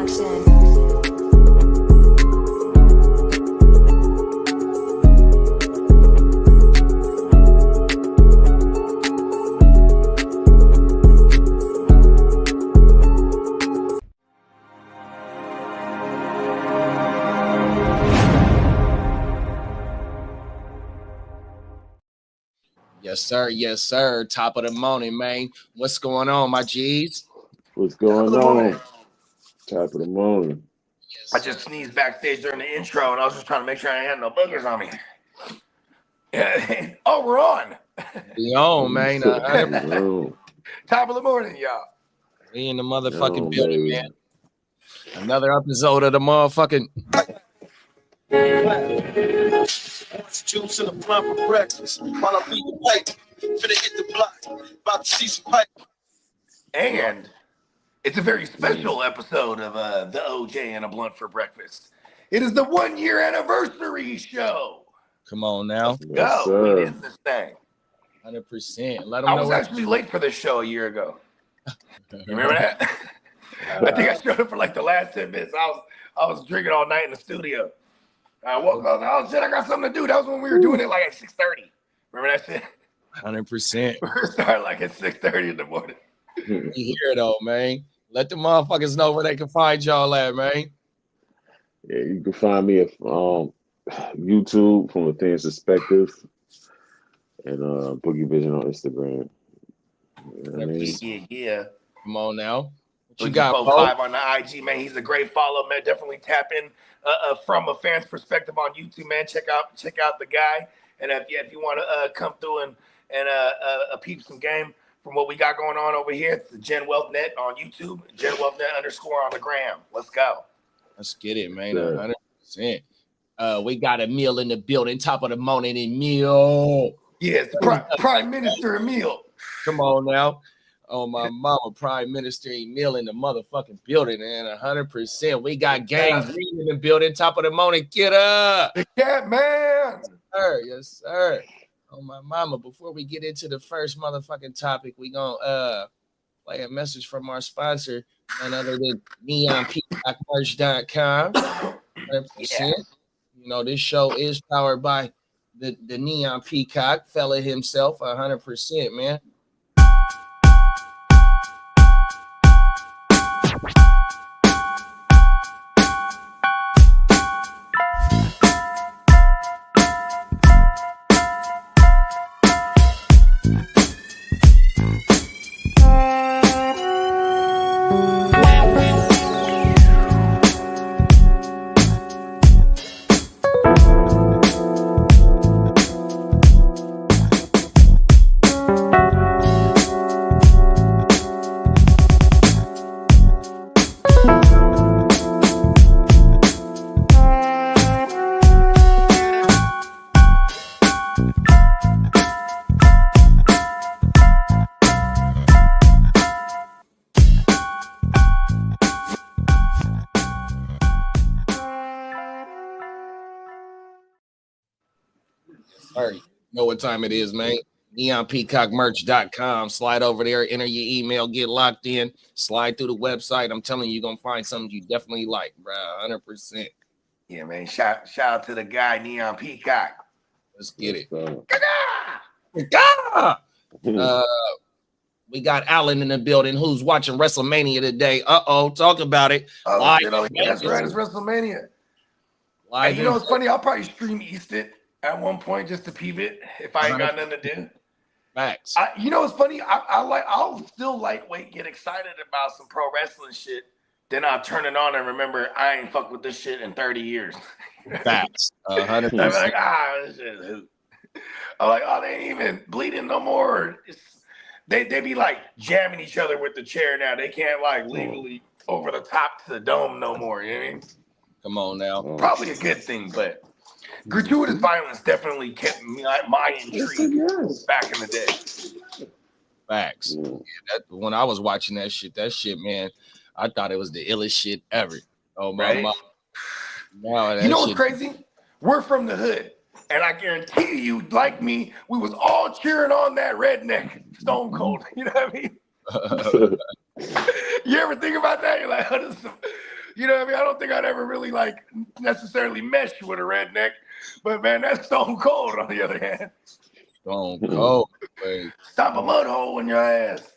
production. Yes, sir. Yes, sir. Top of the morning, man. What's going on, my G's? What's going on? Top of the morning. Yes, I just sneezed backstage during the intro, and I was just trying to make sure I had no boogers on me. Oh, we're on. We on, man. Top of the morning, y'all. We in the motherfucking building, baby. Man. Another episode of the motherfucking. Juice in the blunt for breakfast. While I'm eating pipe, finna hit the block. About to see some pipe. And it's a very special episode of the OJ and a Blunt for Breakfast. It is the 1 year anniversary show. Come on now. Let's go. We did this thing. 100%. Let them know. I was actually late for this show a year ago. You remember that? I think I showed up for like the last 10 minutes. I was drinking all night in the studio. I woke up, oh shit, I got something to do. That was when we were doing it like at 6:30. Remember that shit? 100%. We started like at 6:30 in the morning. You hear it though, man. Let the motherfuckers know where they can find y'all at, man. Yeah, you can find me at YouTube from a Thin's Perspective and Boogie Vision on Instagram. You know what I mean? Yeah. Come on now. What you got, 5 on the IG, man. He's a great follow, man. Definitely tap in from a fan's perspective on YouTube, man. Check out the guy. And if you want to come through and peep some game from what we got going on over here, it's the Gen Wealth Net on YouTube, Gen Wealth Net _ on the gram. Let's go. Let's get it, man. 100%. We got a meal in the building, top of the morning in meal. Yes, Prime Minister Emil. Come on now. Oh, my mama, Prime Minister Emil in the motherfucking building, and 100%. We got Gang Green in the building, top of the morning. Get up. The cat man. Yes, sir. Oh, my mama, before we get into the first motherfucking topic, we gonna play a message from our sponsor, none other than NeonPeacockMerch.com. 100%. You know, this show is powered by the Neon Peacock fella himself, 100%, man. You know what time it is, man. NeonPeacockMerch.com. Slide over there, enter your email, get locked in, slide through the website. I'm telling you, you're going to find something you definitely like, bro. 100%. Yeah, man. Shout out to the guy, Neon Peacock. Let's get it. We got Alan in the building who's watching WrestleMania today. Talk about it. Oh, that's right. It's WrestleMania. Hey, you know what's funny? I'll probably stream East it at one point just to peep it if I ain't got nothing to do. Facts. You know what's funny? I'll still lightweight get excited about some pro wrestling shit. Then I'll turn it on and remember I ain't fucked with this shit in 30 years. Facts. 100%. I'm like, this shit is hoot. I'm like, oh, they ain't even bleeding no more. They be like jamming each other with the chair now. They can't like legally over the top to the dome no more. You know what I mean? Come on now. Probably a good thing, but gratuitous violence definitely kept my intrigue back in the day. Facts. Yeah, when I was watching that shit, man, I thought it was the illest shit ever. Oh my mom. Wow, you know what's crazy? We're from the hood, and I guarantee you, like me, we was all cheering on that redneck Stone Cold. You know what I mean? You ever think about that? You're like, You know what I mean? I don't think I'd ever really like necessarily mesh with a redneck, but man, that's stone cold on the other hand. Stone cold. Wait. Stop a mud hole in your ass.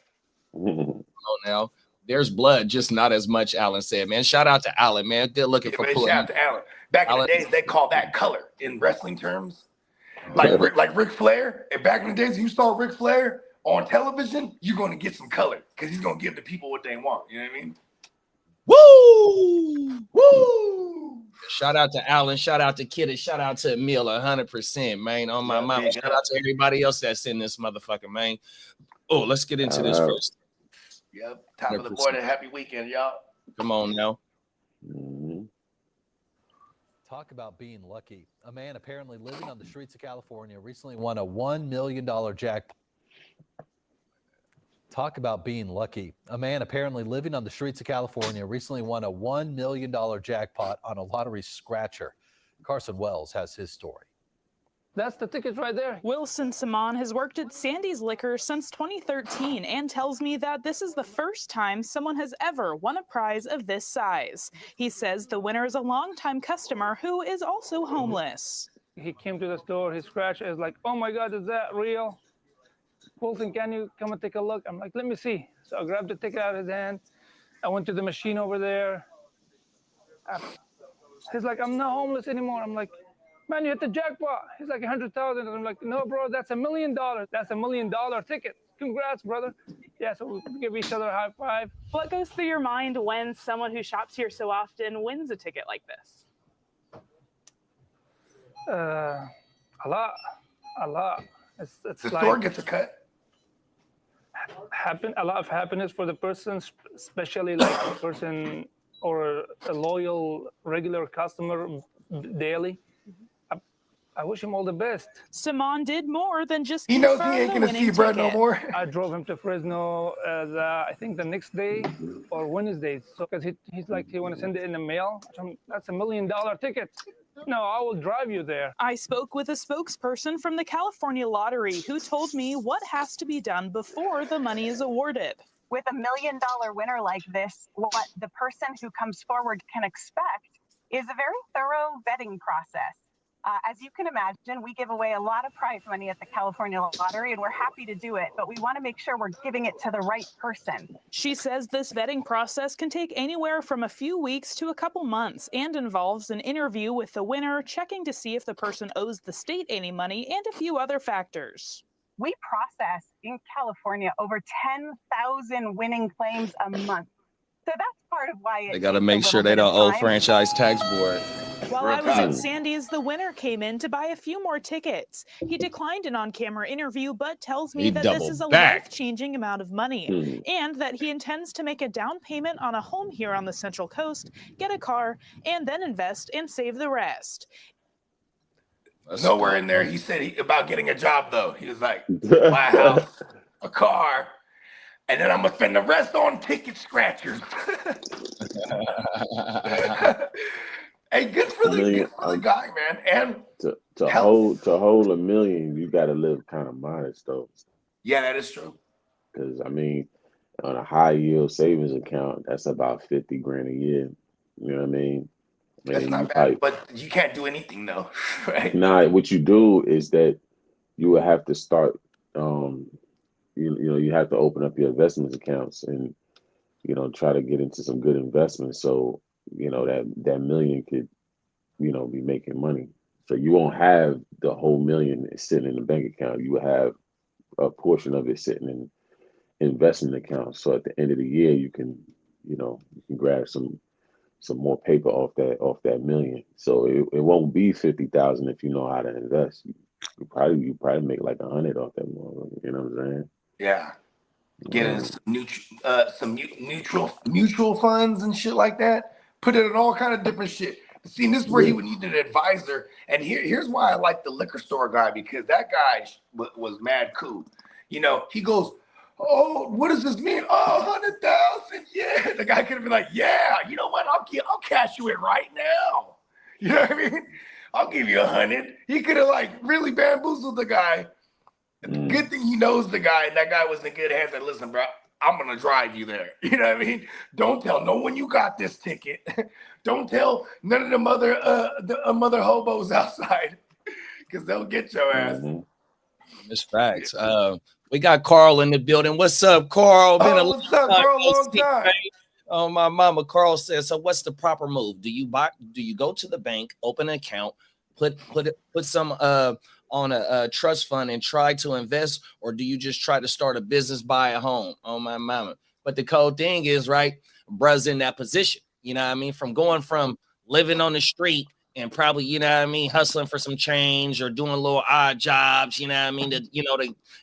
Oh, now there's blood, just not as much. Alan said, man. Shout out to Alan, man. Good looking for pulling. Shout out to Alan. Back in the days, they call that color in wrestling terms. Like Ric Flair. And back in the days, you saw Ric Flair on television, you're going to get some color because he's going to give the people what they want. You know what I mean? Woo! Woo! Shout out to Alan. Shout out to Kidda. Shout out to Emil. 100%, man. On my mama. Shout out to everybody else that's in this motherfucker, man. Oh, let's get into this first. Yep. Top 100%. Of the board and happy weekend, y'all. Come on now. Talk about being lucky. A man apparently living on the streets of California recently won a $1 million jackpot. Talk about being lucky. A man apparently living on the streets of California recently won a $1 million jackpot on a lottery scratcher. Carson Wells has his story. That's the tickets right there. Wilson Simon has worked at Sandy's Liquor since 2013 and tells me that this is the first time someone has ever won a prize of this size. He says the winner is a longtime customer who is also homeless. He came to the store, he scratched, I was like, oh my God, is that real? Wilson, can you come and take a look? I'm like, let me see. So I grabbed the ticket out of his hand. I went to the machine over there. He's like, I'm not homeless anymore. I'm like, man, you hit the jackpot. He's like 100,000. I'm like, no, bro, that's $1 million. That's $1 million ticket. Congrats, brother. Yeah, so we give each other a high five. What goes through your mind when someone who shops here so often wins a ticket like this? A lot. It's the like, store gets a cut. A lot of happiness for the person, especially like a person or a loyal, regular customer daily. I wish him all the best. Simon did more than just. He knows he ain't gonna see Brett no more. I drove him to Fresno, I think the next day or Wednesday. So because he's like, he want to send it in the mail. That's $1 million ticket. No, I will drive you there. I spoke with a spokesperson from the California Lottery who told me what has to be done before the money is awarded. With $1 million winner like this, what the person who comes forward can expect is a very thorough vetting process. As you can imagine, we give away a lot of prize money at the California Lottery, and we're happy to do it, but we want to make sure we're giving it to the right person. She says this vetting process can take anywhere from a few weeks to a couple months and involves an interview with the winner, checking to see if the person owes the state any money, and a few other factors. We process in California over 10,000 winning claims a month. So that's part of why they got to make sure they don't owe franchise tax board. While I was at Sandy's, the winner came in to buy a few more tickets. He declined an on-camera interview, but tells me that this is a life-changing amount of money and that he intends to make a down payment on a home here on the Central Coast, get a car, and then invest and save the rest. Nowhere in there he said about getting a job, though. He was like, my house, a car, and then I'm going to spend the rest on ticket scratchers. Hey, good for the guy, man. And to hold $1 million, you got to live kind of modest, though. Yeah, that is true. Because I mean, on a high yield savings account, that's about $50,000 a year. You know what I mean? That's not bad, but you can't do anything though, right? Nah, what you do is that you would have to start. You have to open up your investment accounts and try to get into some good investments. So that million could be making money. So you won't have the whole million sitting in the bank account. You will have a portion of it sitting in investment accounts. So at the end of the year, you can grab some more paper off that million. So it won't be 50,000 if you know how to invest. You probably make like 100 off that one. You know what I'm saying? Yeah. Getting some mutual funds and shit like that. Put it in all kind of different shit. See, this is where he would need an advisor. And here's why I like the liquor store guy, because that guy was mad cool. He goes, oh, what does this mean? Oh, 100,000. Yeah. The guy could have been like, yeah, you know what? I'll cash you in right now. You know what I mean? I'll give you 100. He could have like really bamboozled the guy. Good thing he knows the guy, and that guy was in good hands. Like, listen, bro, I'm gonna drive you there. You know what I mean? Don't tell no one you got this ticket. Don't tell none of them other hobos outside, because they'll get your ass. That's facts. We got Carl in the building. What's up, Carl? What's up, Carl? Long time. Oh, my mama. Carl says, so what's the proper move? Do you go to the bank, open an account, put some on a trust fund and try to invest, or do you just try to start a business, buy a home? Oh, my mama. But the cold thing is, right, bruh's in that position. You know what I mean? From going from living on the street and probably, you know what I mean, hustling for some change or doing little odd jobs, you know what I mean, to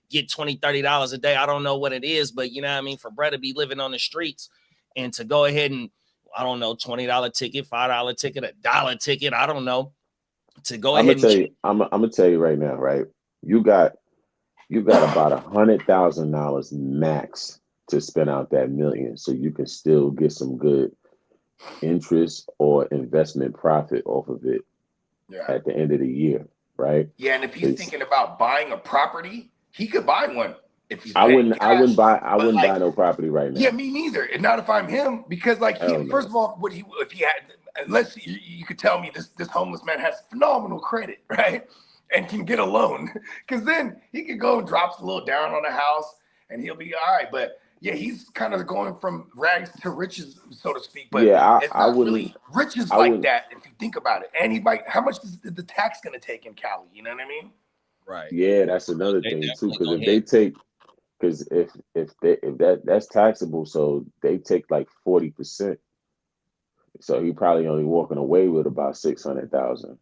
get $20, $30 a day. I don't know what it is, but you know what I mean, for bruh to be living on the streets and to go ahead and, I don't know, $20 ticket, $5 ticket, $1 ticket, I don't know, to go ahead I'm gonna tell you right now, right? You got about $100,000 max to spend out that $1 million, so you can still get some good interest or investment profit off of it at the end of the year, right? Yeah, and if he's thinking about buying a property, he could buy one. If he's I wouldn't buy no property right now. Yeah, me neither. And not if I'm him, because first of all, if he had, unless you could tell me this homeless man has phenomenal credit, right? And can get a loan, because then he could go and drops a little down on a house and he'll be all right. But yeah, he's kind of going from rags to riches, so to speak. But yeah, it's not really riches like that if you think about it. And how much is the tax going to take in Cali? You know what I mean? Right. Yeah, that's another thing too. Because if that's taxable, so they take like 40%. So he probably only walking away with about 600,000.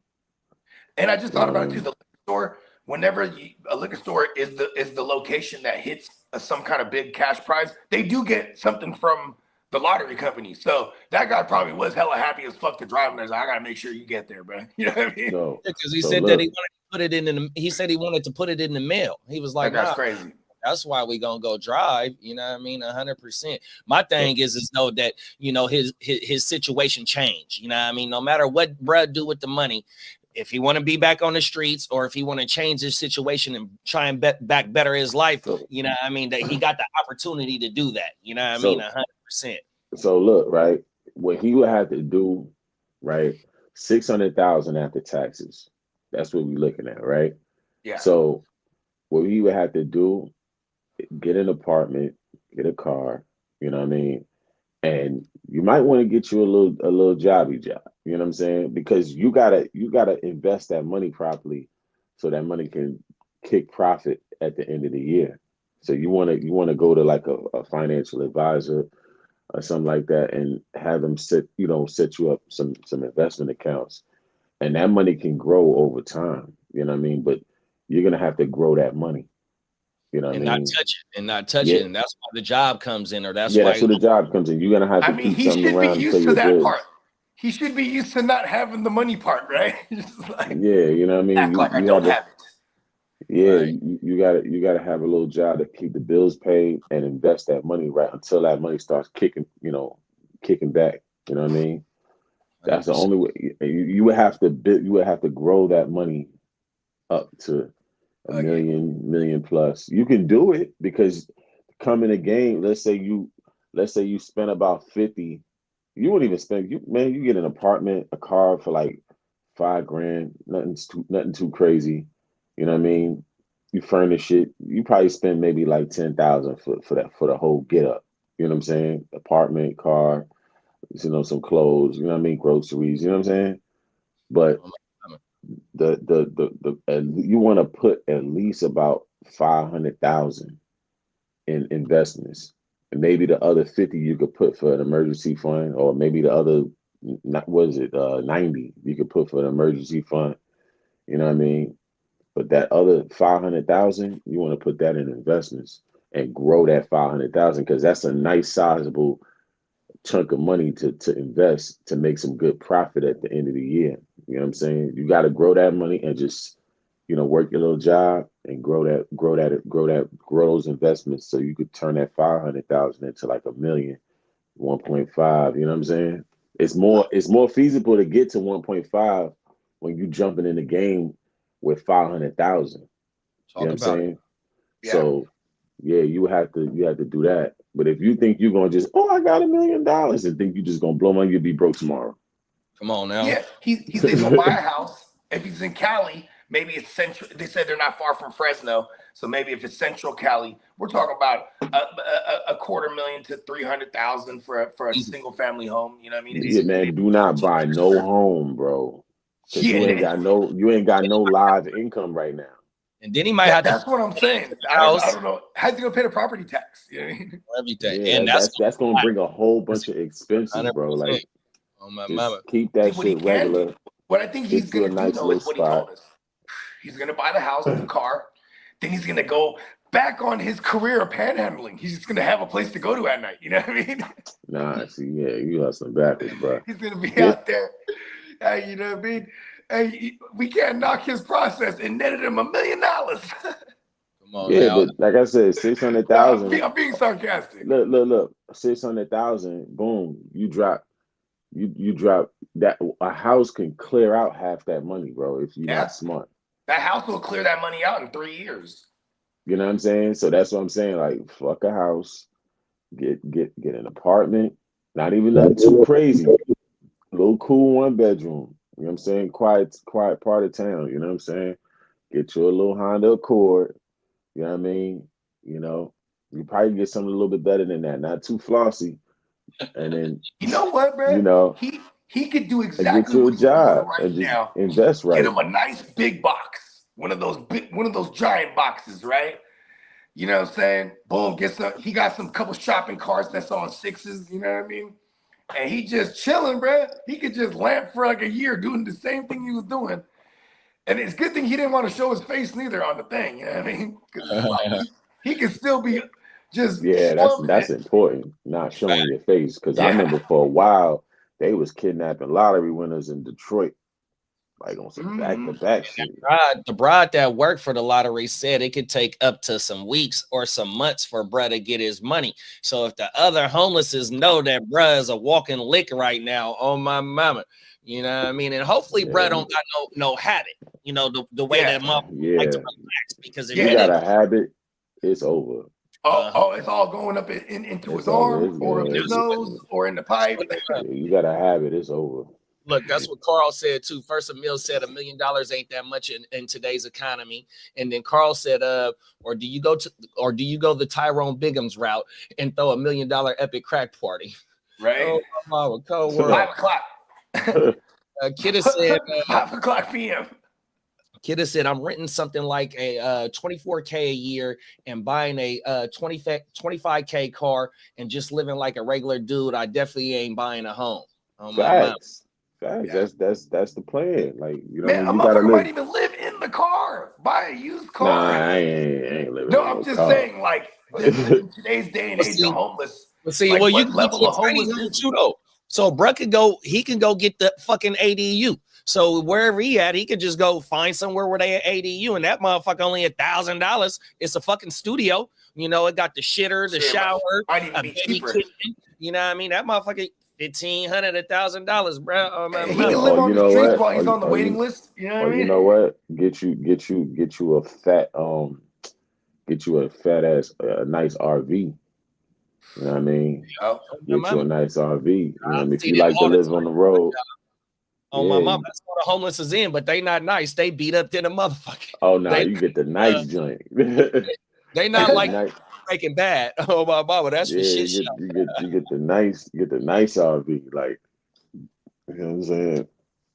And I just thought about it too. The liquor store, whenever a liquor store is the location that hits some kind of big cash prize, they do get something from the lottery company. So that guy probably was hella happy as fuck to drive, and there's like, I gotta make sure you get there, bro. You know what I mean? Because he said that he wanted to put it in. He said he wanted to put it in the mail. He was like, that's crazy. That's why we gonna go drive. You know what I mean? 100%. My thing is know that his situation changed. You know what I mean? No matter what bruh do with the money, if he want to be back on the streets or if he want to change his situation and try and back better his life, you know what I mean, that he got the opportunity to do that. You know what I mean? 100%. So look, right, what he would have to do, right, 600,000 after taxes. That's what we're looking at, right? Yeah. So what he would have to do, get an apartment, get a car, you know what I mean? And you might want to get you a little jobby job. You know what I'm saying? Because you gotta invest that money properly, so that money can kick profit at the end of the year. So you wanna go to like a financial advisor or something like that, and have them set you up some investment accounts, and that money can grow over time. You know what I mean? But you're gonna have to grow that money. You know what I mean? Not touch it, and that's why the job comes in, or that's why the job comes in. You're gonna have to keep something around. He should be used to that part. He should be used to not having the money part, right? You know what I mean? I don't have it. Yeah, right. you gotta have a little job to keep the bills paid and invest that money right until that money starts kicking back. You know what I mean? That's 100%. The only way. You would have to grow that money up to a million plus. You can do it, because come in a game, let's say you spend about 50. You wouldn't even spend, you get an apartment, a car for like $5,000, nothing too crazy. You know what I mean? You furnish it, you probably spend maybe like 10,000 for the whole get up. You know what I'm saying? Apartment, car, some clothes, you know what I mean? Groceries, you know what I'm saying? But you want to put at least about 500,000 in investments. And maybe the other 50 you could put for an emergency fund, or maybe the other 90 you could put for an emergency fund. You know what I mean? But that other 500,000, you want to put that in investments and grow that 500,000, because that's a nice sizable chunk of money to invest to make some good profit at the end of the year. You know what I'm saying? You got to grow that money and just work your little job and grow those investments, so you could turn that 500,000 into like $1 million, 1.5. You know what I'm saying? It's more feasible to get to 1.5 when you jumping in the game with 500,000. You know what I'm saying? Yeah. So yeah, you have to do that. But if you think you're gonna just, oh, I got $1 million and think you're just gonna blow money, you'll be broke tomorrow. Come on now. Yeah, he's able to buy a house. If he's in Cali, maybe it's central. They said they're not far from Fresno, so maybe if it's central Cali, we're talking about a $250,000 to $300,000 for a single family home. You know what I mean? Yeah, man, do not buy no home, bro. Because you ain't got no live income right now. And then he might have to. That's what I'm saying. I don't know. How's he gonna pay the property tax? You know what I mean? Everything. Yeah, and that's gonna bring a whole bunch of expenses, bro. Like, just keep that shit regular. What I think he's gonna nice do though is what he told us. He's gonna buy the house, the car, then he's gonna go back on his career of panhandling. He's just gonna have a place to go to at night. You know what I mean? Nah, see, yeah, you hustling backwards, bro. He's gonna be out there. You know what I mean? Hey, we can't knock his process and netted him $1 million. Come on, yeah, now. but like I said, 600,000. I'm being sarcastic. Look, 600,000. Boom, you drop that. A house can clear out half that money, bro. If you're not smart, that house will clear that money out in 3 years. You know what I'm saying? So that's what I'm saying. Like, fuck a house, get an apartment. Not even nothing too crazy. A little cool 1-bedroom. You know what I'm saying? Quiet part of town. You know what I'm saying? Get you a little Honda Accord. You know what I mean? You know, you probably get something a little bit better than that. Not too flossy. And then you know what, bro? You know, he could do exactly get you a what job he's doing right now. Invest right. Get him a nice big box, one of those giant boxes, right? You know what I'm saying? Boom, he got some couple shopping carts that's on 6s. You know what I mean? And he just chilling, bro. He could just lamp for like a year doing the same thing he was doing. And it's a good thing he didn't want to show his face neither on the thing. You know what I mean? Like, he could still be just that's important. Not showing your face, because I remember for a while they was kidnapping lottery winners in Detroit, like on some back-to-back shit. The bride that worked for the lottery said it could take up to some weeks or some months for bruh to get his money. So if the other homelesses know that bruh is a walking lick right now, oh my mama, you know what I mean? And hopefully bruh don't got no habit, you know, the way that mom like to relax, because if you got a habit, it's over. It's all going up into his arm or up his nose or in the pipe. You got a habit, it's over. Look, that's what Carl said too. First, Emil said $1 million ain't that much in today's economy, and then Carl said, or do you go the Tyrone Biggums route and throw $1 million epic crack party? Right. Oh, mama, cold world. 5 o'clock. Kidda said 5 o'clock p.m. Kidda said, I'm renting something like a $24K a year and buying a 25K car and just living like a regular dude. I definitely ain't buying a home. Facts. That's the plan. Like, you know, man, you gotta might even live in the car, buy a used car. Nah, I ain't living. No, I'm just saying, like, in today's day and age, the homeless. See, like, you can level of homelessness too, though. So bruh can go get the fucking ADU. So wherever he at, he could just go find somewhere where they at ADU, and that motherfucker only $1,000. It's a fucking studio. You know, it got the shitter, the shower, might even be cheaper. Kitchen. You know what I mean? That motherfucker $1,500, $1,000, bro. He can live on the streets while he's on the waiting list. You know what I mean? You know what? Get you a fat ass nice RV. You know what I mean? Get you a nice RV. You know, if you like to live on the road. Oh, my mom, that's what the homeless is in, but they not nice. They beat up than a motherfucker. Oh, no, you get the nice joint. They not like Breaking Bad. Oh, my mama, that's for shit. You get the nice RV, like, you know what I'm saying?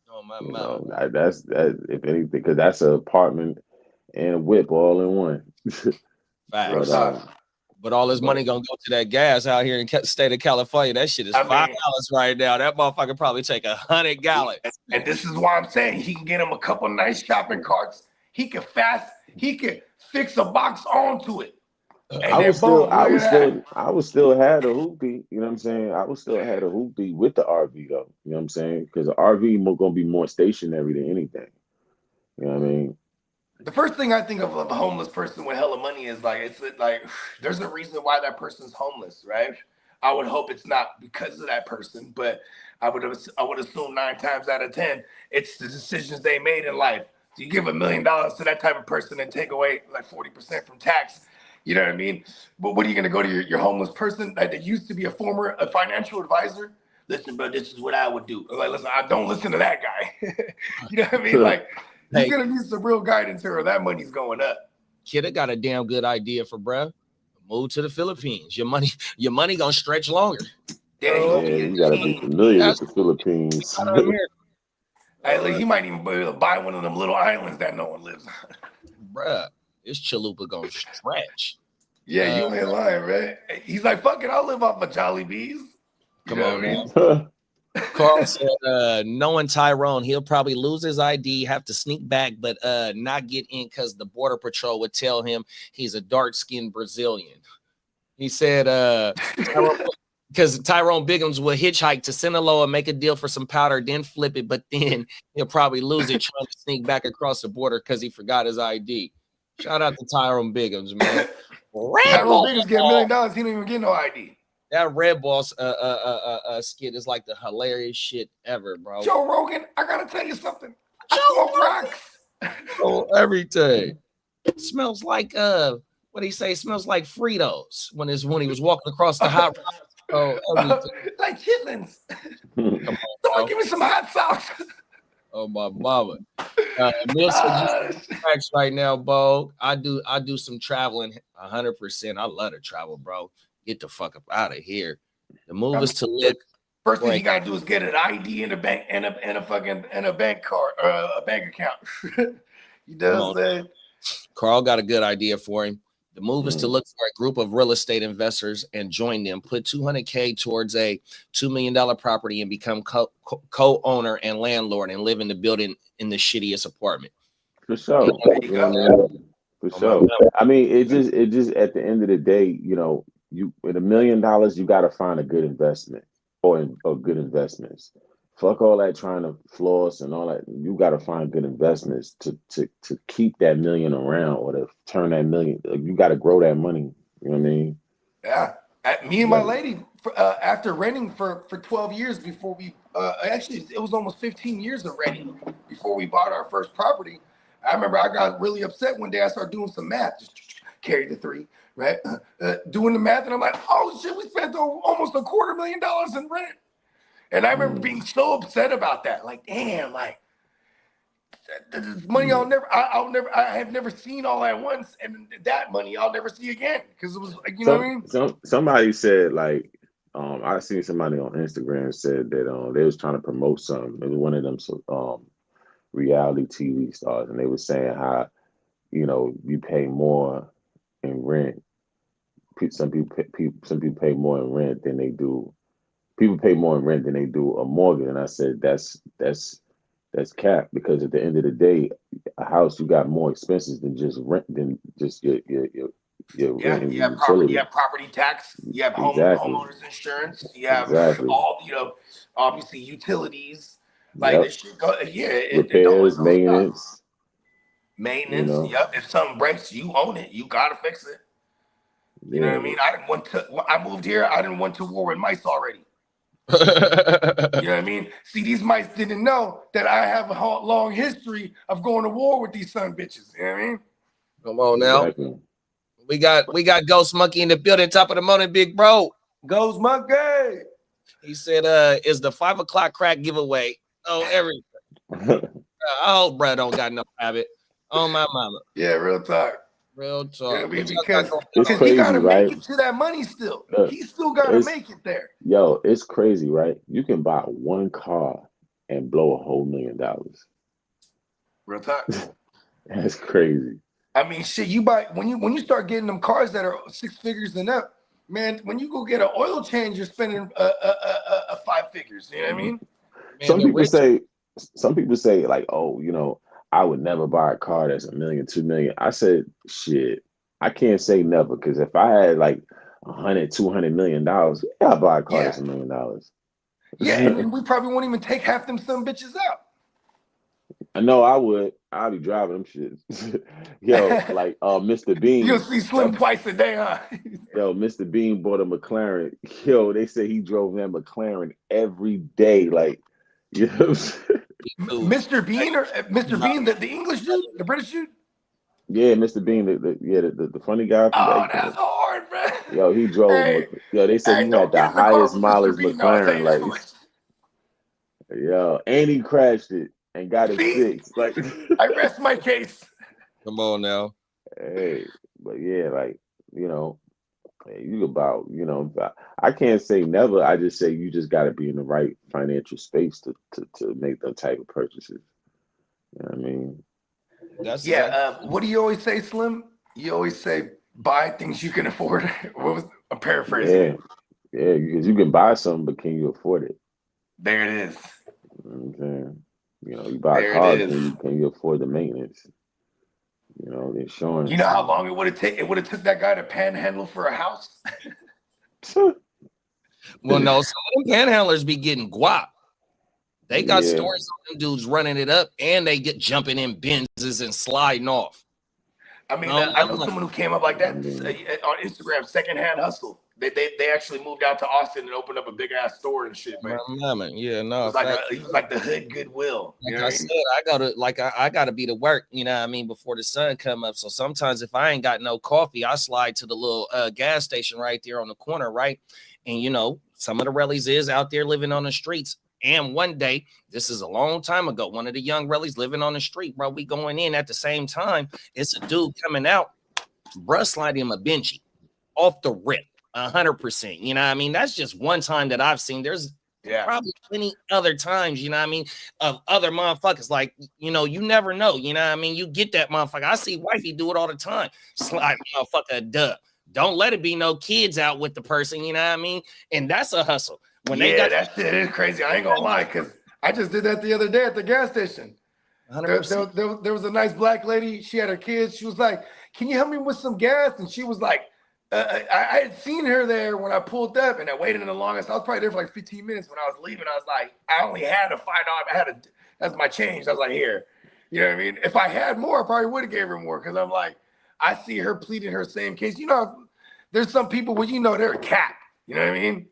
Oh, my mama. That's if anything, because that's an apartment and a whip all in one. Facts. But all his money gonna go to that gas out here in the state of California. That shit is $5 right now. That motherfucker probably take 100 gallons. And this is why I'm saying he can get him a couple nice shopping carts. He could fix a box onto it. I would still have a hoopty. You know what I'm saying? I would still have a hoopty with the RV though. You know what I'm saying? Because the RV gonna be more stationary than anything. You know what I mean? The first thing I think of a homeless person with hella money is like, there's a reason why that person's homeless, right? I would hope it's not because of that person, but I would assume 9 times out of 10, it's the decisions they made in life. So you give $1 million to that type of person and take away like 40% from tax, You know what I mean? But what are you going to go to your homeless person that used to be a financial advisor? Listen, bro, this is what I would do. Like, listen, I don't listen to that guy. You know what I mean? Like, you're going to need some real guidance here or that money's going up. Kid, I got a damn good idea for bruh. Move to the Philippines. Your money going to stretch longer. Yeah, you got to be familiar with the Philippines. Hey, look, he might even be able to buy one of them little islands that no one lives on. Bruh, this chalupa gonna stretch. Yeah, you ain't lying, right? He's like, fuck it, I'll live off of Jollibees. Come on, man. Carl said, knowing Tyrone, he'll probably lose his ID, have to sneak back, but not get in because the Border Patrol would tell him he's a dark-skinned Brazilian. He said, because Tyrone Biggums will hitchhike to Sinaloa, make a deal for some powder, then flip it, but then he'll probably lose it trying to sneak back across the border because he forgot his ID. Shout out to Tyrone Biggums, man. Tyrone Biggums get $1 million. He don't even get no ID. That Red Boss skit is like the hilarious shit ever, bro. Joe Rogan, I gotta tell you something. I smoke rocks. Oh, everything. It smells like what do you say? It smells like Fritos when he was walking across the hot rock. Oh, like chitlins. Come on, someone give me some hot sauce. Oh my mama. Facts right now, Bo. I do some traveling 100%. I love to travel, bro. Get the fuck up out of here. The move is to look. First thing you gotta do is get an ID in a bank and a bank card or a bank account. You know what I'm saying? Carl got a good idea for him. The move is to look for a group of real estate investors and join them. Put $200K towards a $2 million property and become co-owner and landlord and live in the building in the shittiest apartment. For sure. For sure. I mean, it just at the end of the day, you know, you with $1 million, you got to find a good investment or good investments. Fuck all that trying to floss and all that. You got to find good investments to keep that $1 million around or to turn that $1 million. You got to grow that money. You know what I mean? Yeah. Me and my lady, after renting for 12 years before we, actually, it was almost 15 years of renting before we bought our first property. I remember I got really upset one day. I started doing some math, just carry the 3, right? Doing the math, and I'm like, oh shit, we spent almost $250,000 in rent. And I remember being so upset about that. Like, damn, like this money I have never seen all at once, and that money I'll never see again. Because it was like, you know what I mean? Somebody said like, I seen somebody on Instagram said that they was trying to promote something. It was one of them reality TV stars, and they were saying how, you know, you pay more in rent. Some people pay more in rent than they do. People pay more in rent than they do a mortgage, and I said that's cap, because at the end of the day, a house, you got more expenses than just rent, than just your rent and you have property, you have property tax, you have homeowners insurance, you have all, you know, obviously utilities, like this shit go, repairs, maintenance. You know? If something breaks, you own it, you gotta fix it. You know what I mean? I moved here, I didn't went to war with mice already. You know what I mean? See, these mice didn't know that I have a long history of going to war with these son bitches. You know what I mean? Come on now. Exactly. We got Ghost Monkey in the building. Top of the morning, big bro. Ghost Monkey. He said, is the 5 o'clock crack giveaway? Oh, everything. I hope bro don't got no habit. Oh my mama. Yeah, real talk. Real talk. Yeah, because he gotta make it to that money still. He still gotta make it there. Yo, it's crazy, right? You can buy one car and blow a whole $1 million. Real talk. That's crazy. I mean, shit, you buy when you start getting them cars that are 6 figures and up, man. When you go get an oil change, you're spending 5 figures. You know what I mean? Man, some people say like, oh, you know, I would never buy a car that's $1 million, $2 million. I said, shit, I can't say never, because if I had like $100, $200 million, I'd buy a car that's $1 million. Yeah, and we probably won't even take half them some bitches out. I know I would. I'd be driving them shits. Yo, like Mr. Bean. You'll see Slim twice a day, huh? Yo, Mr. Bean bought a McLaren. Yo, they say he drove that McLaren every day. Like, you know what I'm saying? Mr. Bean or Mr. Bean, the English dude, the British dude? Yeah, Mr. Bean, the funny guy from Oh, back that's then. hard, man. Yo, he drove. Hey, Yo, they said hey, he had don't the get in the car highest with Mr. mileage Bean. No, I'll tell McLaren. you that Like, much. yo, and he crashed it and got it See, fixed. Like, I rest my case. Come on now. hey, but yeah, like, you know, hey, you about, you know, I can't say never. I just say you just got to be in the right financial space to make those type of purchases. You know what I mean? That's Yeah. exactly. What do you always say, Slim? You always say buy things you can afford. I'm paraphrasing Yeah, it. yeah, because you can buy something, but can you afford it? There it is. You know what I'm saying? You know, you buy a There it car, is. can you afford the maintenance? You know, the insurance. You know how long it would have taken? It would have took that guy to panhandle for a house. Well, no, some of them panhandlers be getting guap. They got Yeah. stories of them dudes running it up, and they get jumping in Benzes and sliding off. I mean, I know someone who came up like that I mean, on Instagram, secondhand hustle. They actually moved out to Austin and opened up a big ass store and shit, man. Yeah, no, He was like the hood Goodwill. You know like I said, I gotta be to work, you know what I mean, before the sun come up. So sometimes if I ain't got no coffee, I slide to the little gas station right there on the corner, right? And you know, some of the rellies is out there living on the streets. And one day, this is a long time ago, one of the young rellies living on the street, bro. We going in at the same time. It's a dude coming out, bruh, sliding him a Benji off the rip, 100%. You know what I mean? That's just one time that I've seen. There's probably many other times, you know what I mean, of other motherfuckers. Like, you know, you never know, you know what I mean? You get that motherfucker. I see wifey do it all the time. Slide motherfucker a dub. Don't let it be no kids out with the person, you know what I mean? And that's a hustle. When they got that shit is crazy. I ain't gonna lie, because I just did that the other day at the gas station. There was a nice black lady. She had her kids. She was like, "Can you help me with some gas?" And she was like, I had seen her there when I pulled up, and I waited in the longest. I was probably there for like 15 minutes. When I was leaving, I was like, I only had a $5. That's my change. I was like, here. You know what I mean? If I had more, I probably would have gave her more, because I'm like, I see her pleading her same case. You know, there's some people where you know they're a cat. You know what I mean?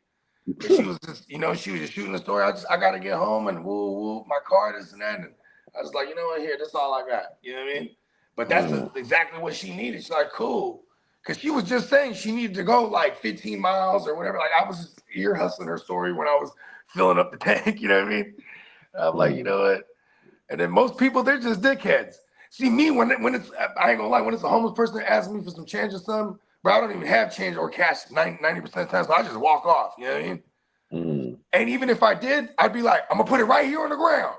She was just, you know, she was just shooting the story. I gotta get home and woo, my car, this and that. And I was like, you know what, here, that's all I got. You know what I mean? But that's exactly what she needed. She's like, cool. Because she was just saying she needed to go like 15 miles or whatever. Like, I was just ear hustling her story when I was filling up the tank. You know what I mean? And I'm like, you know what? And then most people, they're just dickheads. See, me, when it's, I ain't gonna lie, when it's a homeless person that asks me for some change or something, bro, I don't even have change or cash 90% of the time, so I just walk off. You know what I mean? And even if I did, I'd be like, I'm gonna put it right here on the ground.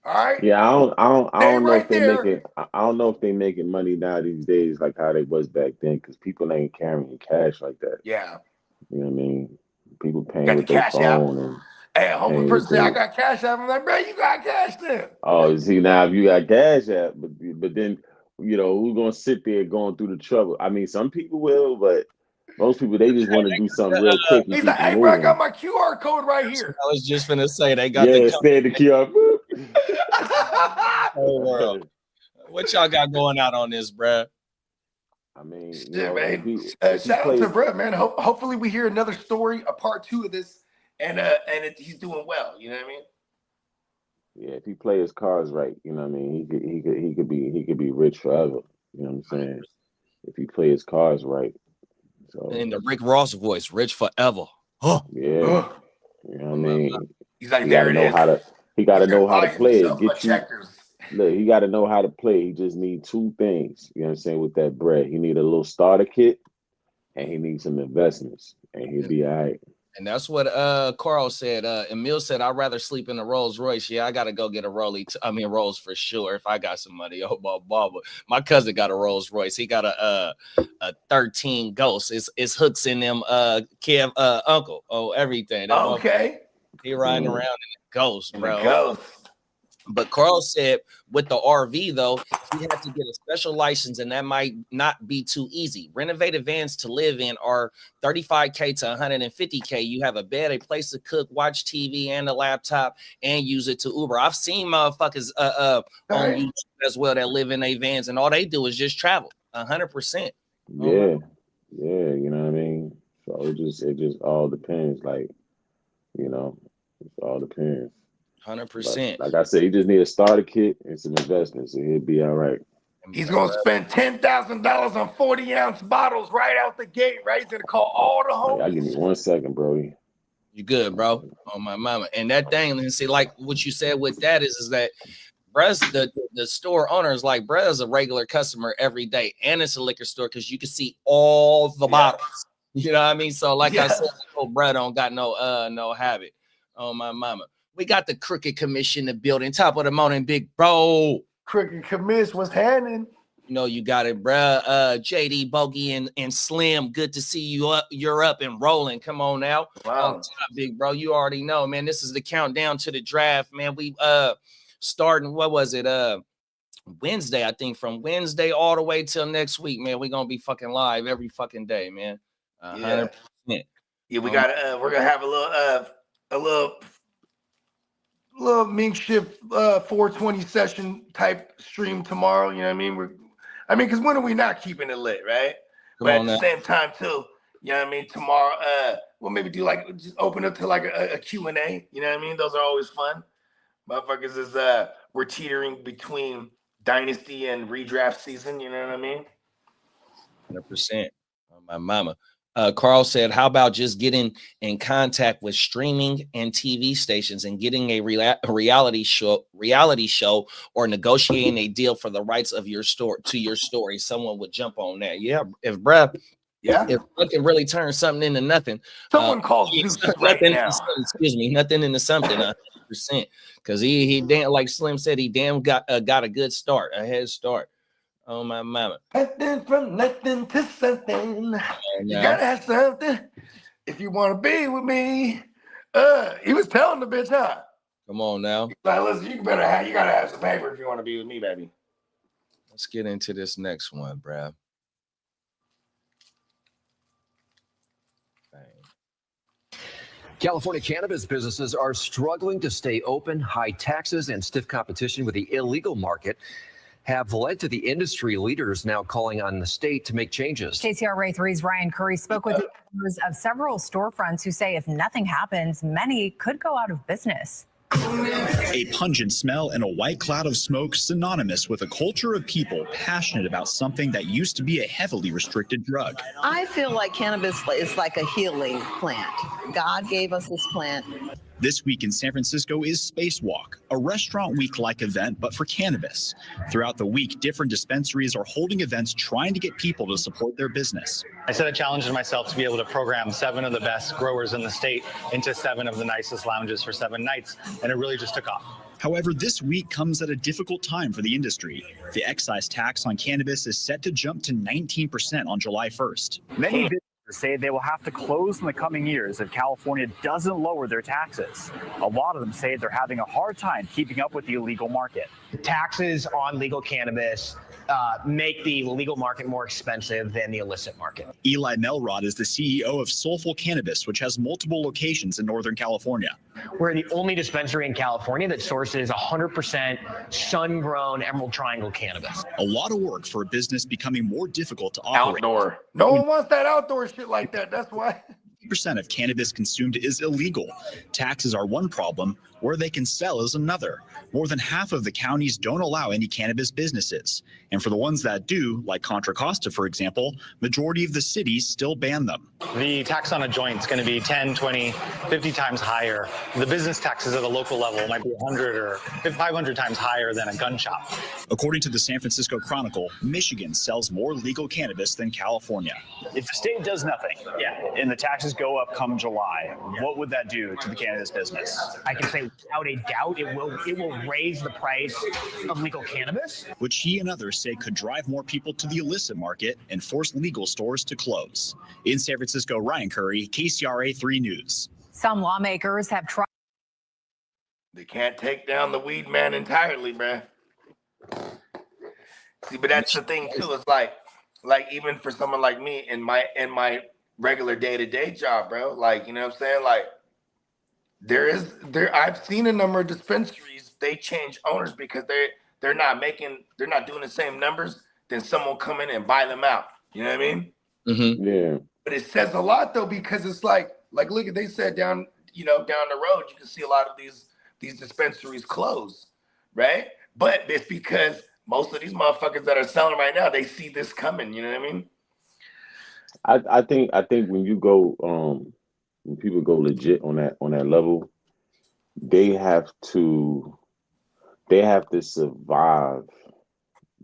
All right. Yeah, I don't know if they there. making. I don't know if they making money now these days like how they was back then, because people ain't carrying cash like that. Yeah. You know what I mean? People paying Got with the their cash phone app. and. Hey, a homeless person say, I got cash app. I'm like, bro, you got cash then. Oh, see, now if you got cash app, but then, you know, who's gonna sit there going through the trouble? I mean, some people will, but most people, they just want to do something real quick and He's keep like, hey, moving. bro, I got my QR code right here. I was just finna say they got stay the QR. World. What y'all got going out on this, bruh? I mean, man. Shout out to bro, man. Hopefully we hear another story, a part 2 of this, and he's doing well. You know what I mean? Yeah, if he play his cards right, you know what I mean, he could be rich forever. You know what I'm saying? If he play his cards right. So in the Rick Ross voice, rich forever. Yeah. You know what I mean? He's like, he gotta know how to play it. Look, he gotta know how to play. He just need 2 things, you know what I'm saying, with that bread. He need a little starter kit and he needs some investments, and he'll be all right. And that's what Carl said. Emil said, I'd rather sleep in a Rolls Royce. Yeah, I gotta go get a Rolls for sure if I got some money. Oh, but my cousin got a Rolls Royce. He got a 13 Ghost. It's hooks in them Kev uncle. Oh, everything. Okay. He riding around in a Ghost, bro. But Carl said with the RV, though, he had to get a special license, and that might not be too easy. Renovated vans to live in are $35K to $150K. You have a bed, a place to cook, watch TV, and a laptop, and use it to Uber. I've seen motherfuckers on YouTube as well that live in their vans, and all they do is just travel 100%. Yeah, you know what I mean? So it just all depends. Like, you know, it all depends. 100%. Like I said, he just need a starter kit and some investments, and he'll be all right. He's gonna spend $10,000 on 40-ounce bottles right out the gate, right? He's gonna call all the homies. I'll give me 1 second, Brody. You good, bro? On my mama. And that thing, and see, like what you said with that is that bruh's the store owner is like, bruh is a regular customer every day, and it's a liquor store because you can see all the bottles. You know what I mean? So, like I said, oh, bruh don't got no habit. On my mama. We got the Crooked Commission in the building. Top of the morning, big bro. Crooked Commission, what's happening? You know, you got it, bruh. JD, Bogey, and Slim. Good to see you up. You're up and rolling. Come on now. Wow. On top, big bro. You already know, man. This is the countdown to the draft, man. We starting, what was it? Wednesday, I think. From Wednesday all the way till next week, man. We're gonna be fucking live every fucking day, man. 100%. Yeah, we got we're gonna have a little makeshift 420 session type stream tomorrow. You know what I mean? Because when are we not keeping it lit, right? But at the same time too, you know what I mean? Tomorrow, we'll maybe do like just open up to like a Q&A. You know what I mean? Those are always fun. Motherfuckers is we're teetering between dynasty and redraft season. You know what I mean? 100%. My mama. Carl said, how about just getting in contact with streaming and TV stations and getting a reality show or negotiating a deal for the rights of your story? Someone would jump on that. Yeah, if bruh can really turn something into nothing. Someone calls Zeus right now. Nothing into something. 100%. Because he damn, like Slim said, he damn got a good start, a head start. Oh my mama. Nothing from nothing to something. You gotta have something if you want to be with me. He was telling the bitch, huh? Come on now. Like, listen, you gotta have some paper if you want to be with me, baby. Let's get into this next one, bruh. California cannabis businesses are struggling to stay open. High taxes and stiff competition with the illegal market have led to the industry leaders now calling on the state to make changes. KCRA 3's Ryan Curry spoke with the owners of several storefronts who say if nothing happens, many could go out of business. A pungent smell and a white cloud of smoke synonymous with a culture of people passionate about something that used to be a heavily restricted drug. I feel like cannabis is like a healing plant. God gave us this plant. This week in San Francisco is Spacewalk, a restaurant week-like event, but for cannabis. Throughout the week, different dispensaries are holding events trying to get people to support their business. I set a challenge to myself to be able to program 7 of the best growers in the state into 7 of the nicest lounges for 7 nights, and it really just took off. However, this week comes at a difficult time for the industry. The excise tax on cannabis is set to jump to 19% on July 1st. Many businesses say they will have to close in the coming years if California doesn't lower their taxes. A lot of them say they're having a hard time keeping up with the illegal market. Taxes on legal cannabis make the legal market more expensive than the illicit market. Eli Melrod is the CEO of Soulful Cannabis, which has multiple locations in Northern California. We're the only dispensary in California that sources 100% sun-grown Emerald Triangle cannabis. A lot of work for a business becoming more difficult to operate. Outdoor. No one wants that outdoor shit like that. That's why. 50% of cannabis consumed is illegal. Taxes are one problem. Where they can sell is another. More than half of the counties don't allow any cannabis businesses. And for the ones that do, like Contra Costa, for example, majority of the cities still ban them. The tax on a joint is going to be 10, 20, 50 times higher. The business taxes at a local level might be 100 or 500 times higher than a gun shop. According to the San Francisco Chronicle, Michigan sells more legal cannabis than California. If the state does nothing, and the taxes go up come July, what would that do to the cannabis business? I can say without a doubt it will raise the price of legal cannabis, which he and others say could drive more people to the illicit market and force legal stores to close. In San Francisco, Ryan Curry, KCRA 3 News. Some lawmakers have tried. They can't take down the weed man entirely, man. See, but that's the thing too. It's like even for someone like me in my regular day-to-day job, bro. Like, you know what I'm saying? Like, I've seen a number of dispensaries, they change owners because they're not doing the same numbers, then someone come in and buy them out. You know what I mean? Mm-hmm. Yeah. But it says a lot though, because it's like look at, they said down the road, you can see a lot of these dispensaries close, right? But it's because most of these motherfuckers that are selling right now, they see this coming. You know what I mean? I think when you go when people go legit on that level, they have to survive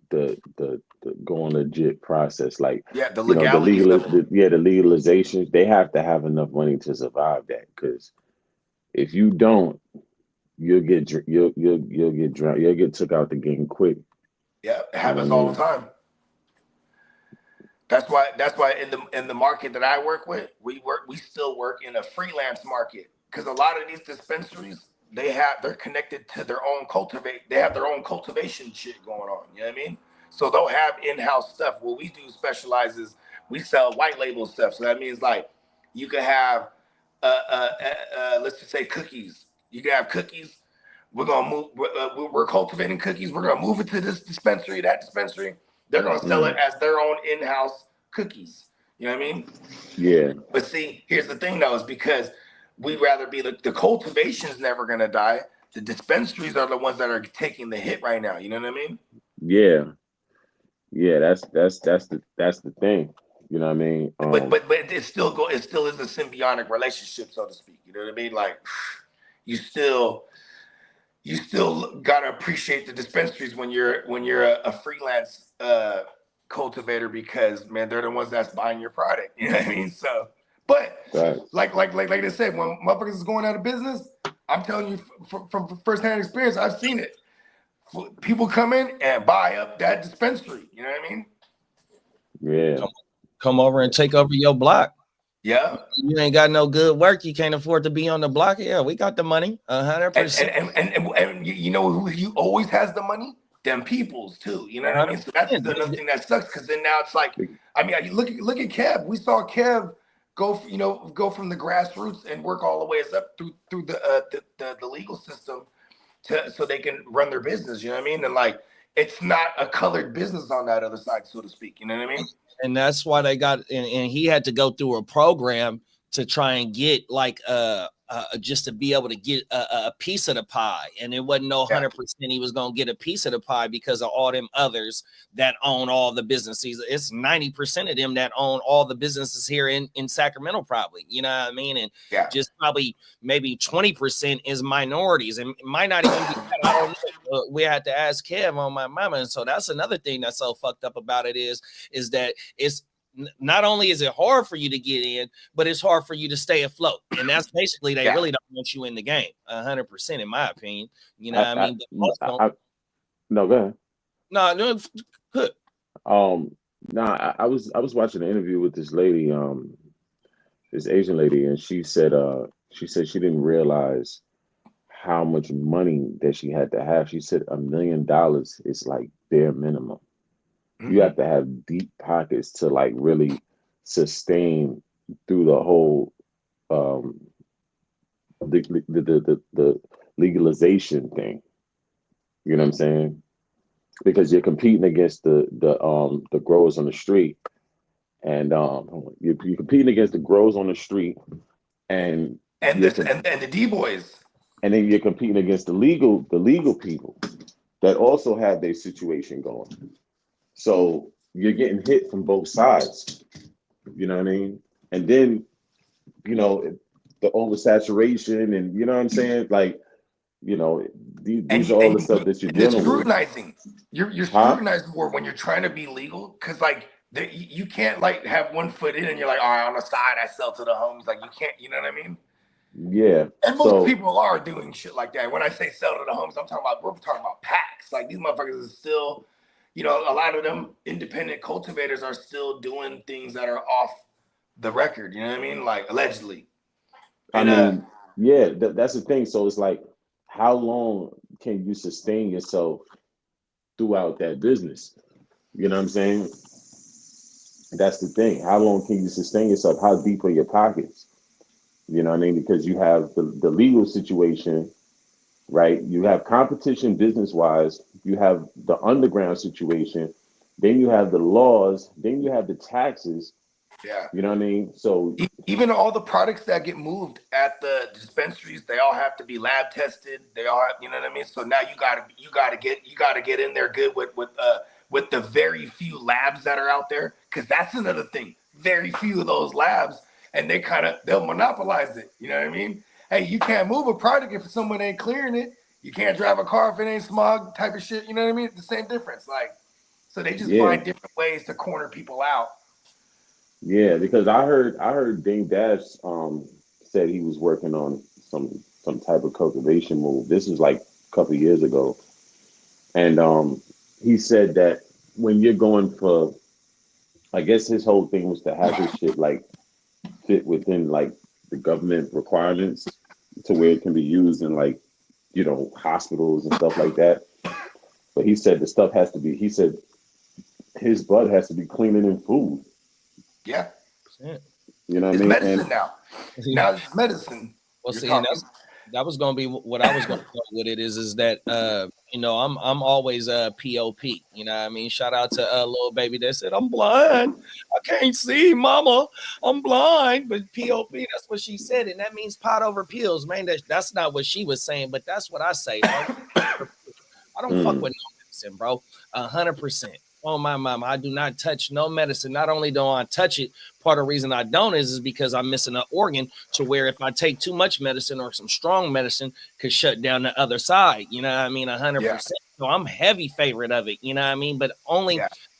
the going legit process. Like, the you know, legality the legalizations, they have to have enough money to survive that. Because if you don't, you'll get drowned. You'll get took out the game quick. Yeah, it happens all the time. That's why in the market that I work with, we still work in a freelance market, because a lot of these dispensaries, they're connected to their own they have their own cultivation shit going on. You know what I mean? So they'll have in-house stuff. What we do specializes, we sell white label stuff. So that means like you could have let's just say cookies. You can have cookies. We're gonna move. We're cultivating cookies. We're gonna move it to this dispensary, that dispensary. They're gonna sell it as their own in-house cookies. You know what I mean? Yeah. But see, here's the thing though, is because we'd rather be the cultivation's never gonna die. The dispensaries are the ones that are taking the hit right now. You know what I mean? Yeah. That's the thing. You know what I mean? But it still is a symbiotic relationship, so to speak. You know what I mean? Like you still gotta appreciate the dispensaries when you're a freelance cultivator, because man, they're the ones that's buying your product. You know what I mean? So, but like I said, when motherfuckers is going out of business, I'm telling you from firsthand experience, I've seen it. People come in and buy up that dispensary. You know what I mean? Yeah. Come over and take over your block. Yeah. You ain't got no good work. You can't afford to be on the block. Yeah, we got the money. 100%. And you know who always has the money? Them peoples too. You know what I mean? So that's another thing that sucks, because then now it's like, I mean, look at Kev. We saw Kev go from the grassroots and work all the way up through the legal system so they can run their business. You know what I mean? And like, it's not a colored business on that other side, so to speak. You know what I mean? And that's why they got, and he had to go through a program to try and get like just to be able to get a piece of the pie. And it wasn't no 100% he was going to get a piece of the pie because of all them others that own all the businesses. It's 90% of them that own all the businesses here in Sacramento, probably, you know what I mean? And just probably maybe 20% is minorities, and it might not even be that. I don't know. We had to ask Kev on my mama. And so that's another thing that's so fucked up about it is that it's, not only is it hard for you to get in, but it's hard for you to stay afloat. And that's basically, they really don't want you in the game 100%, in my opinion. You know what I mean? No, go ahead. No, good. I was watching an interview with this lady, this Asian lady, and she said she didn't realize how much money that she had to have. She said $1 million is like bare minimum. You have to have deep pockets to like really sustain through the whole the legalization thing. You know what I'm saying? Because you're competing against the growers on the street, and you're competing against the growers on the street, and the D boys, and then you're competing against the legal people that also have their situation going. So you're getting hit from both sides, you know what I mean? And then, you know, the oversaturation, and you know what I'm saying? Like, you know, these are all the stuff that you're dealing with. Scrutinizing. You're scrutinized more when you're trying to be legal, because like you can't like have one foot in and you're like, all right, on the side I sell to the homes. Like you can't, you know what I mean? Yeah. And most people are doing shit like that. When I say sell to the homes, we're talking about packs. Like these motherfuckers are still, you know, a lot of them independent cultivators are still doing things that are off the record. You know what I mean? Like allegedly. And, that's the thing. So it's like, how long can you sustain yourself throughout that business? You know what I'm saying? That's the thing. How long can you sustain yourself? How deep are your pockets? You know what I mean? Because you have the legal situation, right? You have competition business-wise. You have the underground situation. Then you have the laws. Then you have the taxes. Yeah. You know what I mean? So even all the products that get moved at the dispensaries, they all have to be lab tested. They all have, you know what I mean? So now you gotta get in there good with the very few labs that are out there, because that's another thing. Very few of those labs, and they'll monopolize it. You know what I mean? Hey, you can't move a product if someone ain't clearing it. You can't drive a car if it ain't smog type of shit. You know what I mean? It's the same difference. Like, so they just find different ways to corner people out. Yeah, because I heard Dame Dash said he was working on some type of cultivation move. This was like a couple of years ago. And he said that when you're going for, I guess his whole thing was to have his shit like fit within like the government requirements to where it can be used in like, you know, hospitals and stuff like that. But he said the stuff has to be, he said his bud has to be cleaner than food. Yeah. You know what it's I mean? medicine now. Now it's medicine. Well, see, and that was going to be what I was going to go with it is that, you know, I'm always POP, you know what I mean? Shout out to little baby that said, I'm blind. I can't see, mama. I'm blind. But POP, that's what she said. And that means pot over pills, man. That's not what she was saying, but that's what I say. I don't fuck with no medicine, bro. 100%. Oh, my mama, I do not touch no medicine. Not only don't I touch it, part of the reason I don't is because I'm missing an organ to where if I take too much medicine or some strong medicine could shut down the other side. You know what I mean? 100%. So I'm heavy favorite of it. You know what I mean? But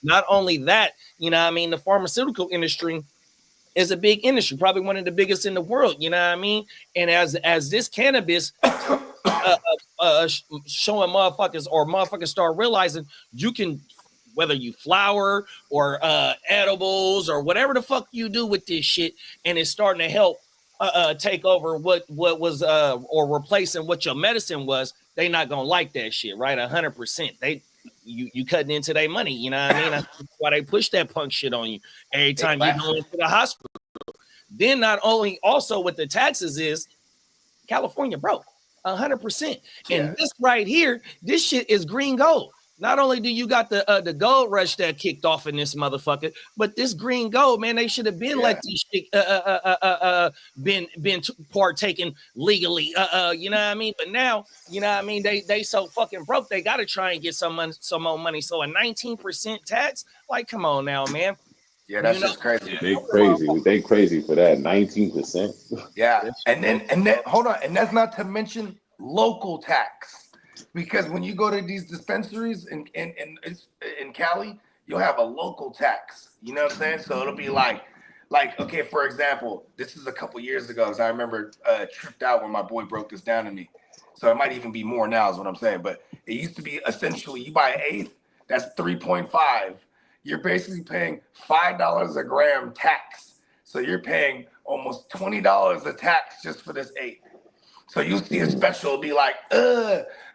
not only that, you know what I mean? The pharmaceutical industry is a big industry, probably one of the biggest in the world. You know what I mean? And as this cannabis showing motherfuckers start realizing you can, whether you flower or edibles or whatever the fuck you do with this shit, and it's starting to help take over what was or replacing what your medicine was, they not gonna like that shit, right? 100%. You cutting into their money, you know what I mean? That's why they push that punk shit on you every time you go into the hospital. Then not only also with the taxes is California broke 100%. And this right here, this shit is green gold. Not only do you got the gold rush that kicked off in this motherfucker, but this green gold, man, they should have been let this shit been partaking legally. You know what I mean? But now, you know what I mean, they so fucking broke, they gotta try and get some more money. So a 19% tax, like, come on now, man. Yeah, that's just crazy. They crazy for that. 19%. Yeah, and then hold on, and that's not to mention local tax. Because when you go to these dispensaries in Cali, you'll have a local tax. You know what I'm saying? So it'll be like, okay, for example, this is a couple years ago. So I remember tripped out when my boy broke this down to me. So it might even be more now is what I'm saying. But it used to be essentially you buy an eighth, that's 3.5. You're basically paying $5 a gram tax. So you're paying almost $20 a tax just for this eighth. So you see a special be like,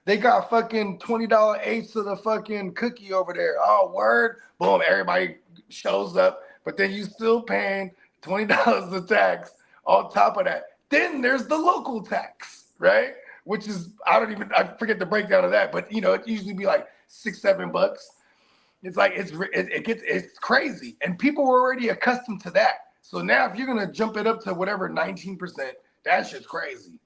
they got fucking $20 eighths of the fucking cookie over there. Oh, word. Boom, everybody shows up. But then you still paying $20 of tax on top of that. Then there's the local tax, right? Which is, I forget the breakdown of that. But, you know, it usually be like $6-7. It's like, it's crazy. And people were already accustomed to that. So now if you're going to jump it up to whatever, 19%, that shit's crazy.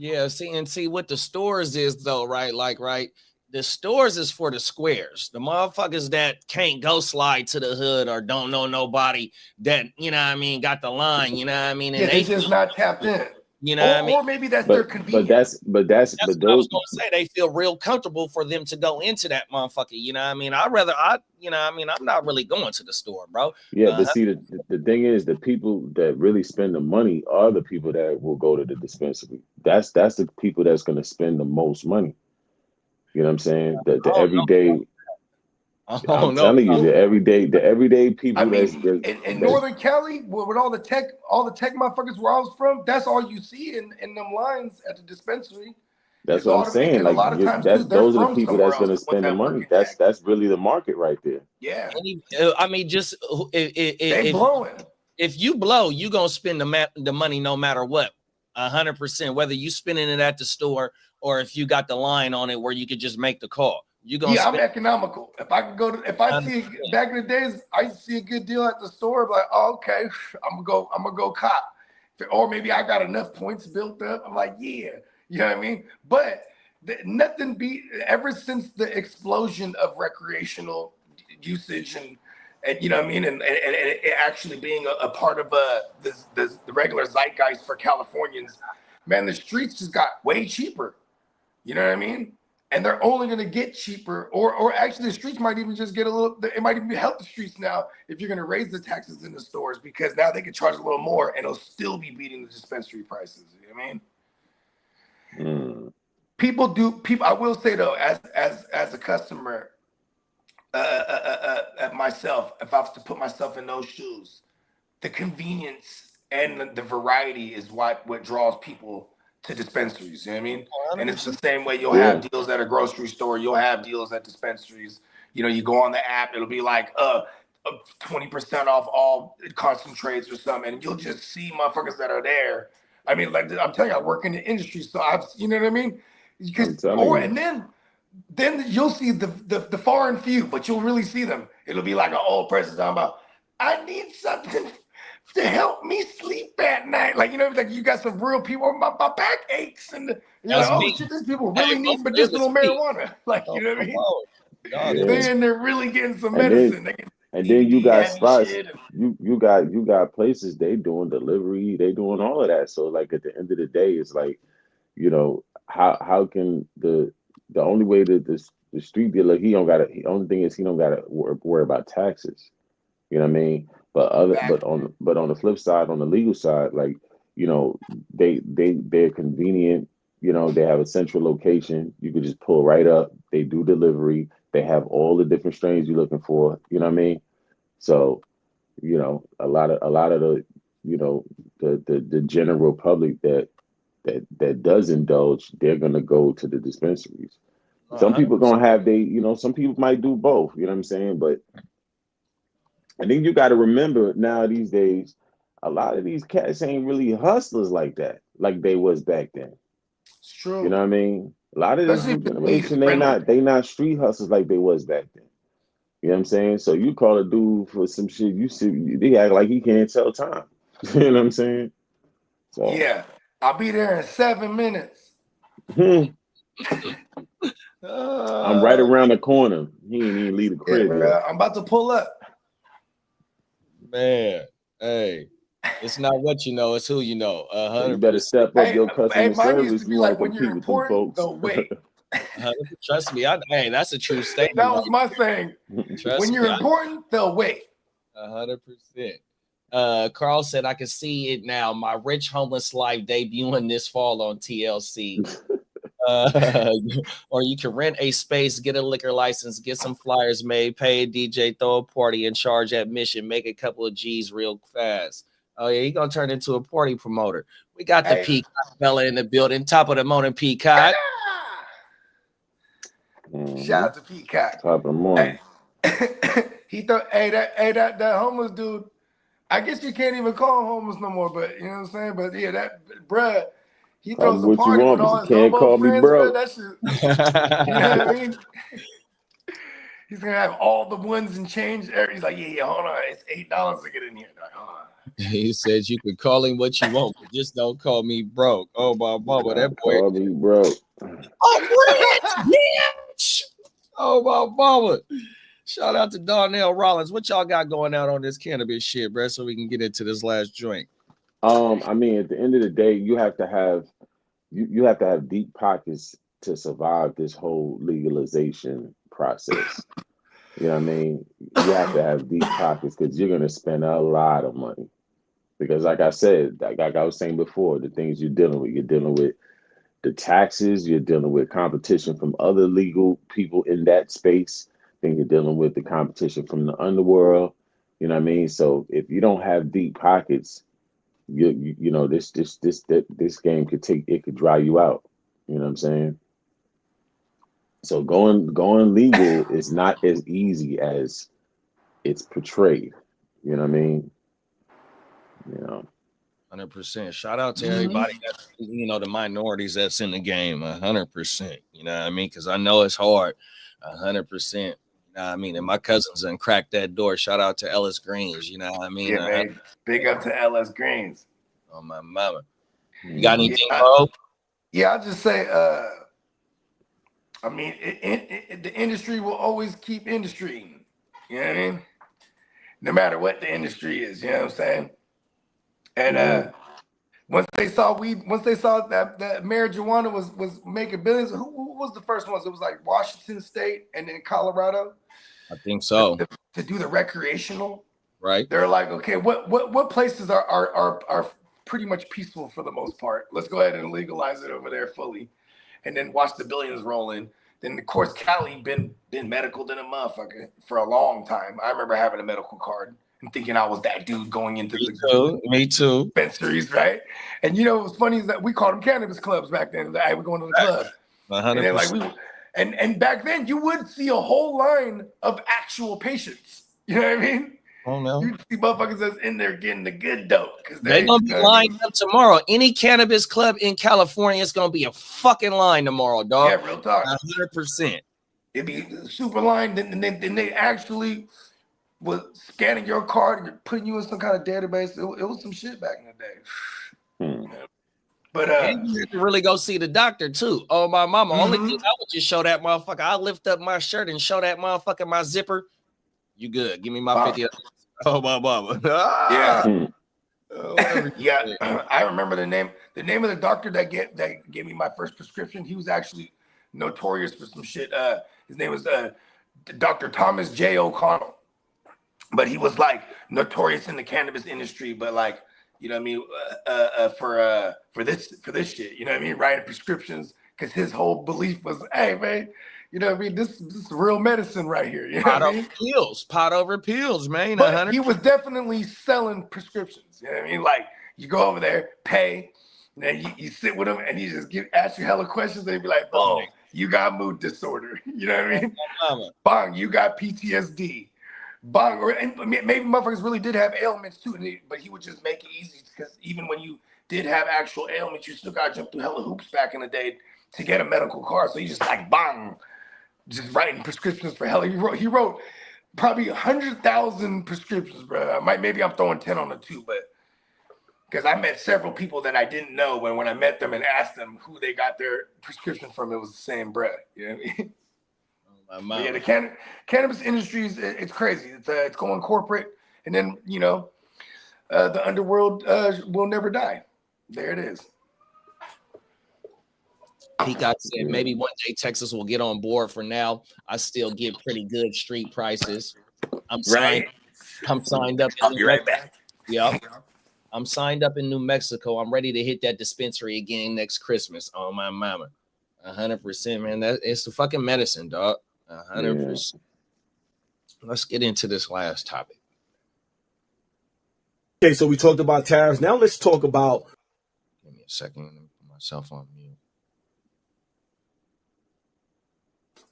Yeah, see what the stores is though, right? Like, right, the stores is for the squares, the motherfuckers that can't go slide to the hood or don't know nobody that, you know what I mean, got the line, you know what I mean? And they just not tapped in. You know what I mean? Or maybe that's their convenience. But that's what I was gonna say. They feel real comfortable for them to go into that motherfucker. You know what I mean? You know what I mean? I'm not really going to the store, bro. Yeah, but see, the thing is, the people that really spend the money are the people that will go to the dispensary. That's the people that's going to spend the most money. You know what I'm saying? The everyday. I'm telling you, the everyday people. I mean, in Northern Cali, with all the tech motherfuckers where I was from, that's all you see in them lines at the dispensary. That's what I'm saying. Like, a lot of times, those are the people that's going to spend the money. That's really the market right there. Yeah. I mean, just they blowing. If you blow, you gonna spend the money no matter what. 100%. Whether you spending it at the store or if you got the line on it where you could just make the call. gonna I'm economical. If I see back in the days, I used to see a good deal at the store, like, oh, okay, I'm gonna go cop. Or maybe I got enough points built up. I'm like, yeah, you know what I mean? But nothing beat ever since the explosion of recreational usage and you know what I mean, and it actually being a part of the regular zeitgeist for Californians, man, the streets just got way cheaper. You know what I mean? And they're only going to get cheaper, or actually the streets might even just get a little, it might even help the streets now if you're going to raise the taxes in the stores, because now they can charge a little more and it'll still be beating the dispensary prices. You know what I mean? People, I will say though, as a customer, myself, if I was to put myself in those shoes, the convenience and the variety is what draws people to dispensaries. You know what I mean? And it's the same way you'll have deals at a grocery store, you'll have deals at dispensaries. You know, you go on the app, it'll be like 20% off all concentrates or something, and you'll just see motherfuckers that are there. I mean, like I'm telling you, I work in the industry, so you know what I mean? Because and then you'll see the foreign few, but you'll really see them. It'll be like an old person talking about, I need something to help me sleep at night. Like, you know, like you got some real people, my back aches, and you're like, oh shit, these people really need medicinal marijuana. Like, you know what I mean? Then they're really getting some medicine. And then you got spots, you got places, they doing delivery, they doing all of that. So like at the end of the day, it's like, you know, how can the only way that the street dealer, the only thing is he don't gotta worry about taxes. You know what I mean? But on the flip side, on the legal side, like, you know, they're convenient. You know, they have a central location. You could just pull right up. They do delivery. They have all the different strains you're looking for. You know what I mean? So, you know, a lot of the, you know, the general public that does indulge, they're gonna go to the dispensaries. Some people gonna have some people might do both. You know what I'm saying? But I think you got to remember now these days, a lot of these cats ain't really hustlers like that, like they was back then. It's true. You know what I mean? A lot of this new generation, they not street hustlers like they was back then. You know what I'm saying? So you call a dude for some shit, you see, they act like he can't tell time. You know what I'm saying? So yeah, I'll be there in 7 minutes. I'm right around the corner. He ain't even leave the crib. Yeah, I'm about to pull up. Man, hey, it's not what you know, it's who you know. You better step up your customer service. Used to be like when you're important, though, wait. Trust me, hey, that's a true statement. That was my thing. When you're important, they'll wait. 100%. Carl said, I can see it now. My rich homeless life debuting this fall on TLC. Or you can rent a space, get a liquor license, get some flyers made, pay a DJ, throw a party, and charge admission, make a couple of G's real fast. Oh yeah, he gonna turn into a party promoter. We got the Peacock fella in the building, top of the morning, Peacock. Shout out to Peacock. Top of the morning. He thought, that homeless dude, I guess you can't even call him homeless no more, but you know what I'm saying? But yeah, that bruh, he throws a party with all his homo friends, bro. That shit, you know what I mean? He's gonna have all the ones and change. He's like, yeah, hold on, it's $8 to get in here. Like, hold on. He says you can call him what you want, but just don't call me broke. Oh my mama, that boy. Call me broke. Oh, bitch! Oh my mama. Shout out to Darnell Rollins. What y'all got going out on this cannabis shit, bro? So we can get into this last joint. I mean, at the end of the day, you have to have deep pockets to survive this whole legalization process. You know what I mean? You have to have deep pockets because you're gonna spend a lot of money. Because like I said, like I was saying before, the things you're dealing with the taxes, you're dealing with competition from other legal people in that space. Then you're dealing with the competition from the underworld. You know what I mean? So if you don't have deep pockets, you know this game could dry you out. You know what I'm saying? So going legal is not as easy as it's portrayed. You know what I mean? You know. 100%. Shout out to everybody that's, you know, the minorities that's in the game. 100%. You know what I mean? Because I know it's hard 100%. I mean, and my cousins done cracked that door. Shout out to Ellis Greens. You know what I mean? Yeah, man. Big up to Ellis Greens. Oh, my mama. You got anything, yeah, bro? Yeah, I'll just say, I mean, the industry will always keep industry. You know what I mean? No matter what the industry is, you know what I'm saying? And once they saw that marijuana was making billions, who was the first ones? It was like Washington State and then Colorado. I think so. To do the recreational, right? They're like, okay, what places are pretty much peaceful for the most part? Let's go ahead and legalize it over there fully, and then watch the billions roll in. Then of course Cali been medical than a motherfucker for a long time. I remember having a medical card and thinking I was that dude going into Me too. dispensaries, right? And you know what's funny is that we called them cannabis clubs back then. Like, hey, we're going to the club. 100%. And then like and back then you would see a whole line of actual patients. You know what I mean? Oh no. You'd see motherfuckers that's in there getting the good dope. They're gonna be lined up tomorrow. Any cannabis club in California is gonna be a fucking line tomorrow, dog. Yeah, real talk. 100%. It'd be super line. Then they actually was scanning your card and putting you in some kind of database. It was some shit back in the day. But and you have to really go see the doctor too. Oh, my mama. Only thing I would just show that motherfucker. I lift up my shirt and show that motherfucker my zipper. You good? Give me my 50. Oh, my mama. Yeah. Yeah. I remember the name of the doctor that gave me my first prescription. He was actually notorious for some shit. His name was Dr. Thomas J. O'Connell. But he was like notorious in the cannabis industry, but like, you know what I mean, for this shit, you know what I mean, writing prescriptions, because his whole belief was, hey man, you know what I mean, this is real medicine right here. You know pot what I mean? Pot over pills, man. But he was definitely selling prescriptions. You know what I mean? Like you go over there, pay, and then you sit with him, and he just ask you hella questions, and he'd be like, boom, you got mood disorder. You know what I mean? Bong, you got PTSD. Bong, and maybe motherfuckers really did have ailments too, but he would just make it easy, because even when you did have actual ailments, you still got to jump through hella hoops back in the day to get a medical card. So you just like bang, just writing prescriptions for hella. He wrote probably 100,000 prescriptions, bro. Maybe I'm throwing 10 on the 2, but because I met several people that I didn't know when I met them and asked them who they got their prescription from, it was the same bread. You know what I mean? Yeah, the cannabis industry it's crazy. It's going corporate, and then you know, the underworld will never die. There it is. He got said maybe one day Texas will get on board. For now, I still get pretty good street prices. I'm signed up. I'll be right back. Yep. I'm signed up in New Mexico. I'm ready to hit that dispensary again next Christmas. Oh my mama, 100%, man. That it's the fucking medicine, dog. 100%. Let's get into this last topic. Okay, so we talked about tariffs. Now let's talk about. Give me a second. Let me put myself on mute.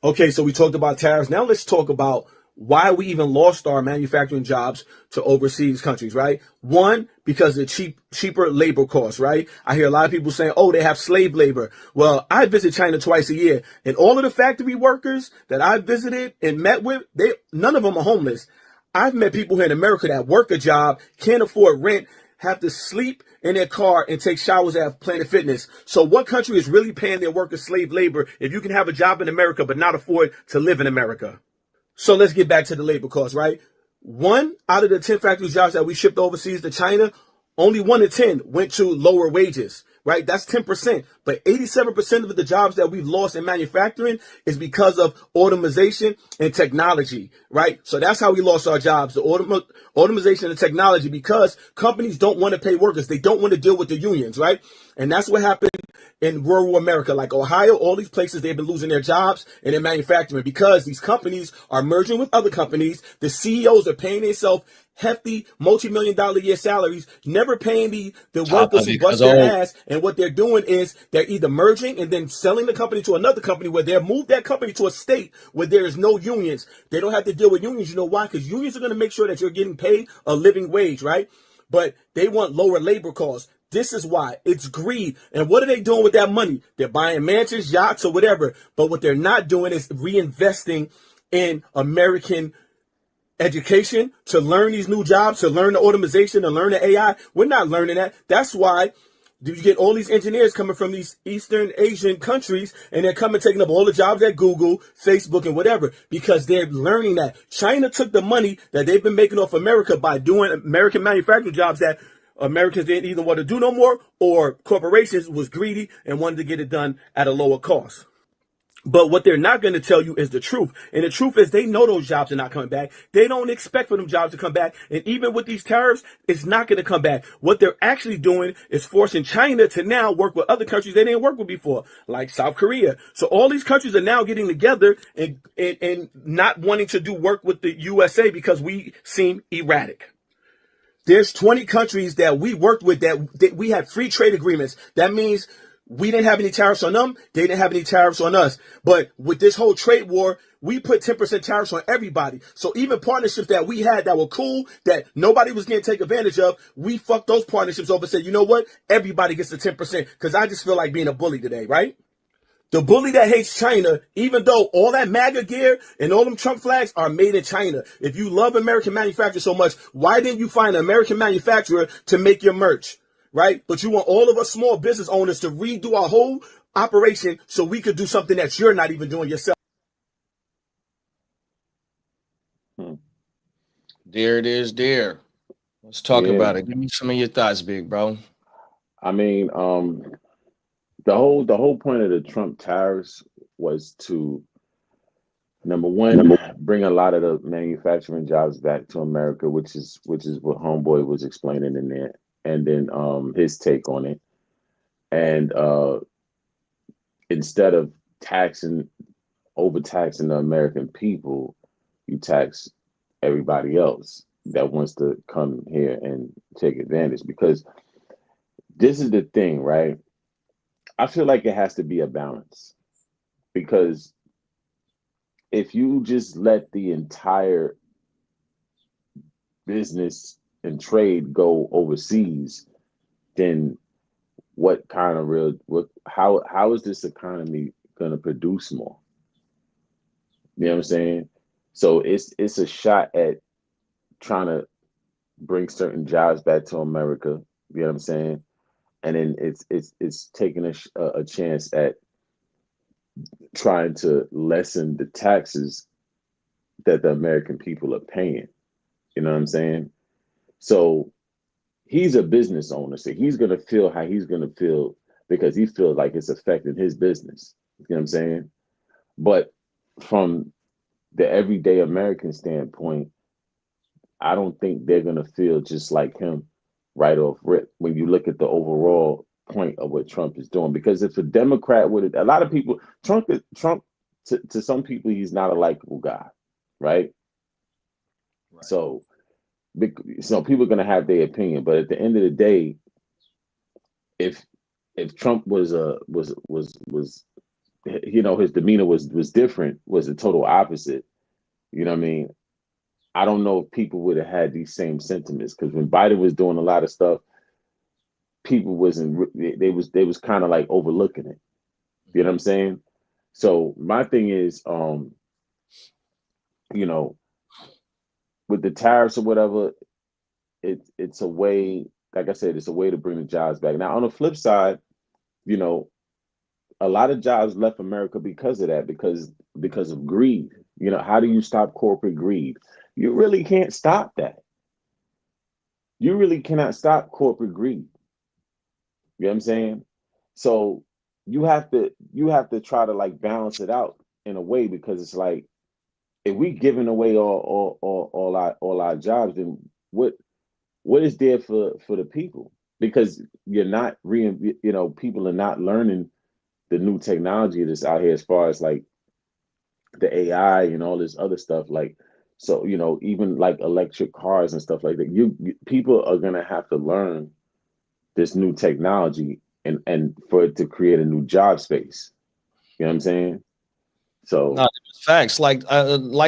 Okay, so we talked about tariffs. Now let's talk about why we even lost our manufacturing jobs to overseas countries, right? One, because of cheaper labor costs, right? I hear a lot of people saying, oh, they have slave labor. Well, I visit China twice a year, and all of the factory workers that I visited and met with, none of them are homeless. I've met people here in America that work a job, can't afford rent, have to sleep in their car and take showers at Planet Fitness. So what country is really paying their workers slave labor if you can have a job in America but not afford to live in America? So let's get back to the labor costs, right? 1 out of the 10 factory jobs that we shipped overseas to China, only 1 in 10 went to lower wages, right? That's 10%. But 87% of the jobs that we've lost in manufacturing is because of automation and technology, right? So that's how we lost our jobs, the automation and technology, because companies don't want to pay workers. They don't want to deal with the unions, right? And that's what happened in rural America, like Ohio, all these places, they've been losing their jobs and their manufacturing because these companies are merging with other companies. The CEOs are paying themselves hefty multi-million-dollar a year salaries, never paying the workers who bust their ass. And what they're doing is they're either merging and then selling the company to another company where they'll move that company to a state where there is no unions. They don't have to deal with unions. You know why? Because unions are going to make sure that you're getting paid a living wage, right? But they want lower labor costs. This is why. It's greed. And what are they doing with that money? They're buying mansions, yachts, or whatever. But what they're not doing is reinvesting in American education, to learn these new jobs, to learn the automation, to learn the AI. We're not learning that. That's why you get all these engineers coming from these Eastern Asian countries, and they're coming taking up all the jobs at Google, Facebook, and whatever, because they're learning that. China took the money that they've been making off America by doing American manufacturing jobs that Americans didn't either want to do no more, or corporations was greedy and wanted to get it done at a lower cost. But what they're not going to tell you is the truth. And the truth is they know those jobs are not coming back. They don't expect for them jobs to come back. And even with these tariffs, it's not going to come back. What they're actually doing is forcing China to now work with other countries they didn't work with before, like South Korea. So all these countries are now getting together and not wanting to do work with the USA because we seem erratic. There's 20 countries that we worked with that we had free trade agreements. That means we didn't have any tariffs on them. They didn't have any tariffs on us. But with this whole trade war, we put 10% tariffs on everybody. So even partnerships that we had that were cool, that nobody was going to take advantage of, we fucked those partnerships over and said, you know what? Everybody gets the 10% because I just feel like being a bully today, right? The bully that hates China, even though all that MAGA gear and all them Trump flags are made in China. If you love American manufacturers so much, why didn't you find an American manufacturer to make your merch? Right? But you want all of us small business owners to redo our whole operation so we could do something that you're not even doing yourself. There it is, there. Let's talk about it. Give me some of your thoughts, big bro. I mean, the whole point of the Trump tariffs was to, number one, bring a lot of the manufacturing jobs back to America, which is what Homeboy was explaining in there. And then his take on it. And instead of overtaxing the American people, you tax everybody else that wants to come here and take advantage. Because this is the thing, right? I feel like it has to be a balance. Because if you just let the entire business and trade go overseas, then how is this economy going to produce more? You know what I'm saying? So it's a shot at trying to bring certain jobs back to America. You know what I'm saying? And then it's taking a chance at trying to lessen the taxes that the American people are paying. You know what I'm saying? So he's a business owner, so he's going to feel how he's going to feel because he feels like it's affecting his business. You know what I'm saying? But from the everyday American standpoint, I don't think they're going to feel just like him right off rip when you look at the overall point of what Trump is doing. Because if a Democrat would, a lot of people, Trump to some people, he's not a likable guy, right? So people are going to have their opinion, but at the end of the day, if Trump was you know, his demeanor was different, was the total opposite, you know what I mean? I don't know if people would have had these same sentiments, because when Biden was doing a lot of stuff, people they was kind of like overlooking it. You know what I'm saying? So my thing is, you know, with the tariffs or whatever, it's a way, like I said, it's a way to bring the jobs back. Now, on the flip side, you know, a lot of jobs left America because of that, because of greed. You know, how do you stop corporate greed? You really can't stop that. You really cannot stop corporate greed. You know what I'm saying? So you have to try to like balance it out in a way, because it's like, if we giving away all our jobs, then what is there for the people? Because you're not people are not learning the new technology that's out here, as far as like the AI and all this other stuff. Like, so, you know, even like electric cars and stuff like that, people are gonna have to learn this new technology and for it to create a new job space. You know what I'm saying? So no, Facts, like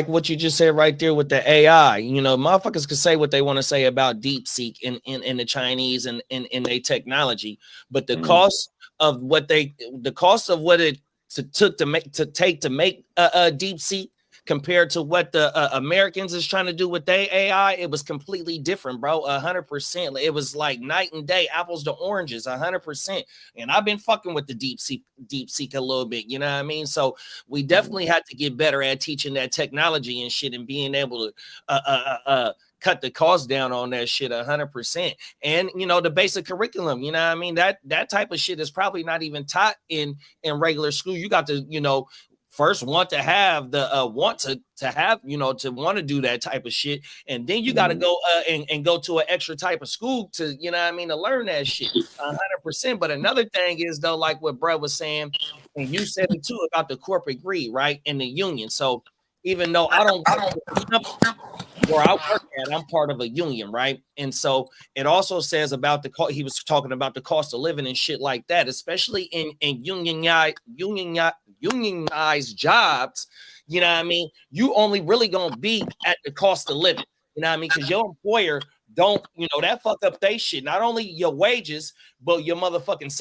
what you just said right there with the AI. You know, motherfuckers can say what they want to say about DeepSeek in the Chinese and in their technology, but the cost of what it took to make DeepSeek compared to what the Americans is trying to do with their AI, it was completely different, bro. 100%. It was like night and day, apples to oranges, 100%. And I've been fucking with the DeepSeek a little bit, you know what I mean? So we definitely had to get better at teaching that technology and shit and being able to cut the cost down on that shit 100%. And you know, the basic curriculum, you know what I mean? That type of shit is probably not even taught in regular school. You got to, you know, first want to have the want to have, you know, to want to do that type of shit, and then you got to go and go to an extra type of school to, you know what I mean, to learn that shit 100%. But another thing is though, like what Brett was saying, and you said it too about the corporate greed, right, and the union. So even though I don't where I work at, I'm part of a union, right? And so it also says about he was talking about the cost of living and shit like that, especially in unionized jobs. You know what I mean? You only really gonna be at the cost of living. You know what I mean? Because your employer don't, you know, that fuck up they shit. Not only your wages, but your motherfucking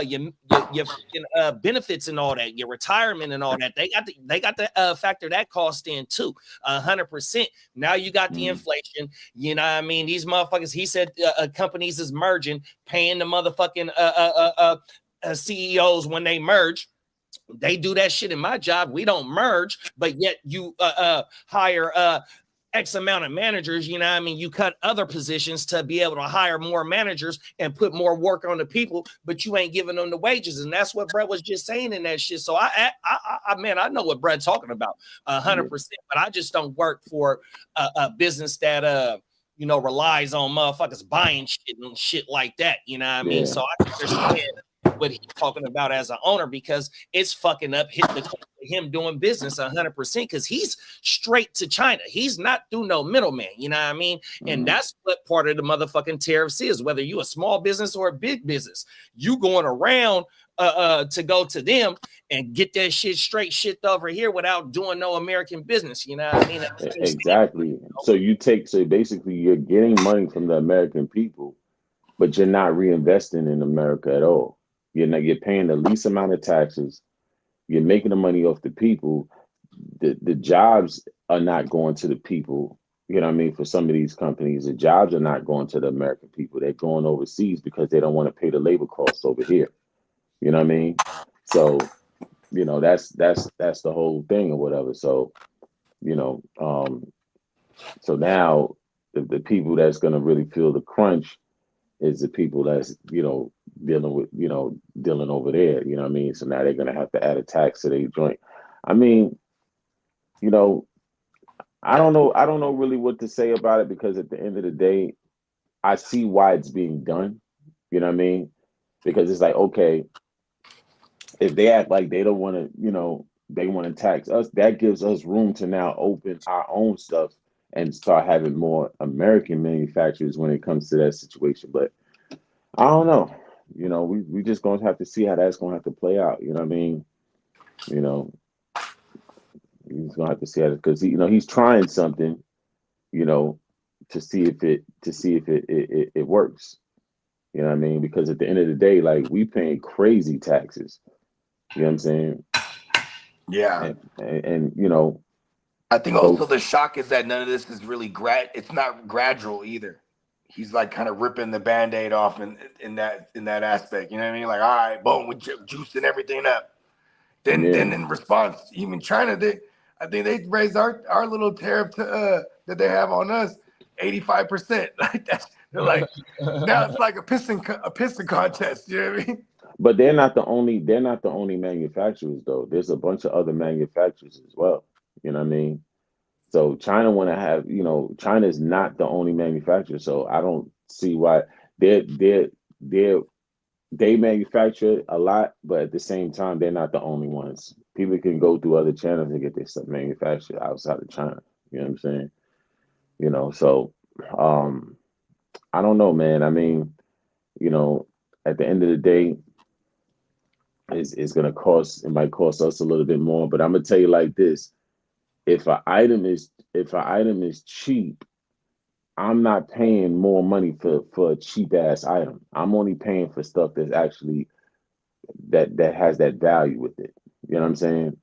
your benefits and all that, your retirement and all that. They got to factor that cost in too, 100%. Now you got the inflation. You know what I mean? These motherfuckers. He said companies is merging, paying the motherfucking CEOs when they merge. They do that shit in my job. We don't merge, but yet you hire X amount of managers, you know what I mean? You cut other positions to be able to hire more managers and put more work on the people, but you ain't giving them the wages. And that's what Brett was just saying in that shit. So I know what Brett's talking about 100%, but I just don't work for a business that, you know, relies on motherfuckers buying shit and shit like that. You know what I mean? So I understand what he's talking about as an owner, because it's fucking up him doing business 100%, because he's straight to China. He's not through no middleman, you know what I mean? And that's what part of the motherfucking tariffs is, whether you a small business or a big business, you going around to go to them and get that shit straight shipped over here without doing no American business, you know what I mean? Exactly. So basically you're getting money from the American people, but you're not reinvesting in America at all. You're paying the least amount of taxes. You're making the money off the people. The jobs are not going to the people. You know what I mean? For some of these companies, the jobs are not going to the American people. They're going overseas because they don't want to pay the labor costs over here. You know what I mean? So, you know, that's the whole thing or whatever. So, you know, so now the people that's going to really feel the crunch is the people that's, you know, dealing over there, you know what I mean? So now they're going to have to add a tax to their joint. I mean, you know, I don't know really what to say about it, because at the end of the day, I see why it's being done. You know what I mean? Because it's like, okay, if they act like they don't want to, you know, they want to tax us, that gives us room to now open our own stuff and start having more American manufacturers when it comes to that situation. But I don't know. You know, we just going to have to see how that's going to have to play out. You know what I mean? You know, he's going to have to see how it, because you know, he's trying something, you know, to see if it works. You know what I mean? Because at the end of the day, like, we paying crazy taxes. You know what I'm saying? Yeah. And you know, I think also the shock is that none of this is really it's not gradual either. He's like kind of ripping the Band-Aid off in that aspect. You know what I mean? Like, all right, boom, we're juicing everything up. Then in response, even China, I think they raised our little tariff to that they have on us 85%. Like that's, they're like, now it's like a piston contest. You know what I mean? But they're not the only manufacturers though. There's a bunch of other manufacturers as well. You know what I mean? So China want to have, you know, China is not the only manufacturer. So I don't see why they manufacture a lot, but at the same time, they're not the only ones. People can go through other channels and get their stuff manufactured outside of China. You know what I'm saying? You know, so I don't know, man. I mean, you know, at the end of the day, it's gonna cost. It might cost us a little bit more, but I'm gonna tell you like this: if an item is cheap, I'm not paying more money for a cheap ass item. I'm only paying for stuff that's actually that has that value with it. You know what I'm saying?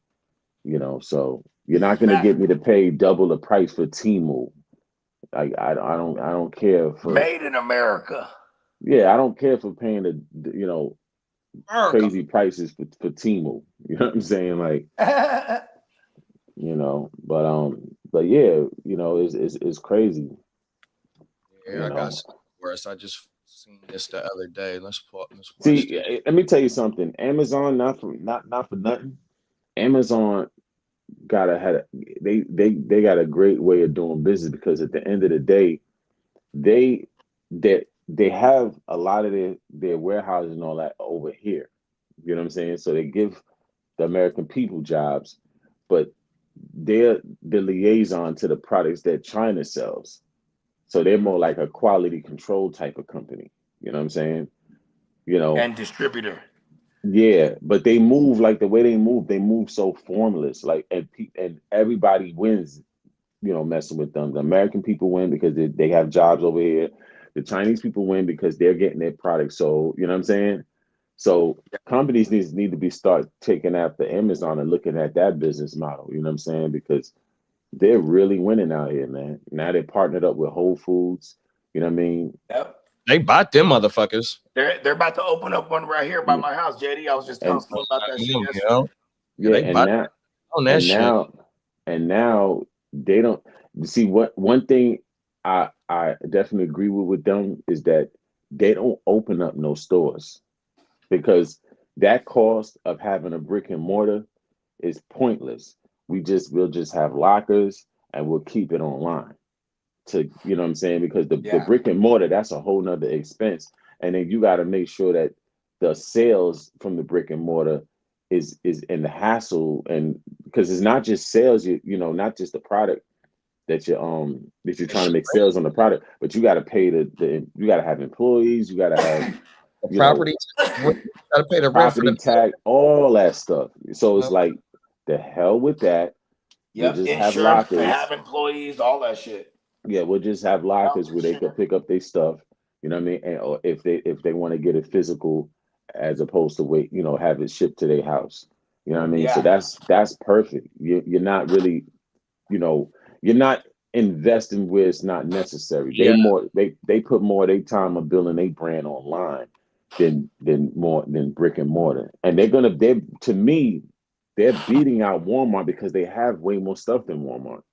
You know, so you're not gonna get me to pay double the price for Temu. Like I don't care for Made in America. Yeah, I don't care for paying the crazy prices for Temu. You know what I'm saying? Like but yeah, it's crazy. Yeah, I got some worse. I just seen this the other day. Let's watch See, this. let me tell you something. Amazon, not for nothing. Amazon got a great way of doing business, because at the end of the day, they have a lot of their warehouses and all that over here. You know what I'm saying? So they give the American people jobs, but they're the liaison to the products that China sells. So they're more like a quality control type of company. You know what I'm saying? And distributor. Yeah, but they move like the way they move so formless. Like and everybody wins, messing with them. The American people win because they have jobs over here. The Chinese people win because they're getting their products sold. You know what I'm saying? So companies need to start taking after Amazon and looking at that business model. You know what I'm saying? Because they're really winning out here, man. Now they're partnered up with Whole Foods. You know what I mean? Yep. They bought them motherfuckers. They're about to open up one right here by my house, JD. I was just telling someone about that shit yesterday. And now they don't see one thing I definitely agree with them is that they don't open up no stores, because that cost of having a brick and mortar is pointless. We'll just have lockers and we'll keep it online. You know what I'm saying? Because the brick and mortar, that's a whole nother expense. And then you got to make sure that the sales from the brick and mortar is in the hassle, and because it's not just sales, not just the product that you're trying to make sales on the product, but you got to pay you got to have employees, you got to have the property, you got to pay the rent for the tag, all that stuff. So it's like, the hell with that. Yep, we'll just insurance, have lockers, to have employees, all that shit. Yeah, we'll just have lockers where they could pick up their stuff. You know what I mean? And or if they want to get it physical, as opposed to have it shipped to their house. You know what I mean? So that's perfect. You're not really, you're not investing where it's not necessary. They put more of their time of building their brand online than brick and mortar. And to me, they're beating out Walmart because they have way more stuff than Walmart.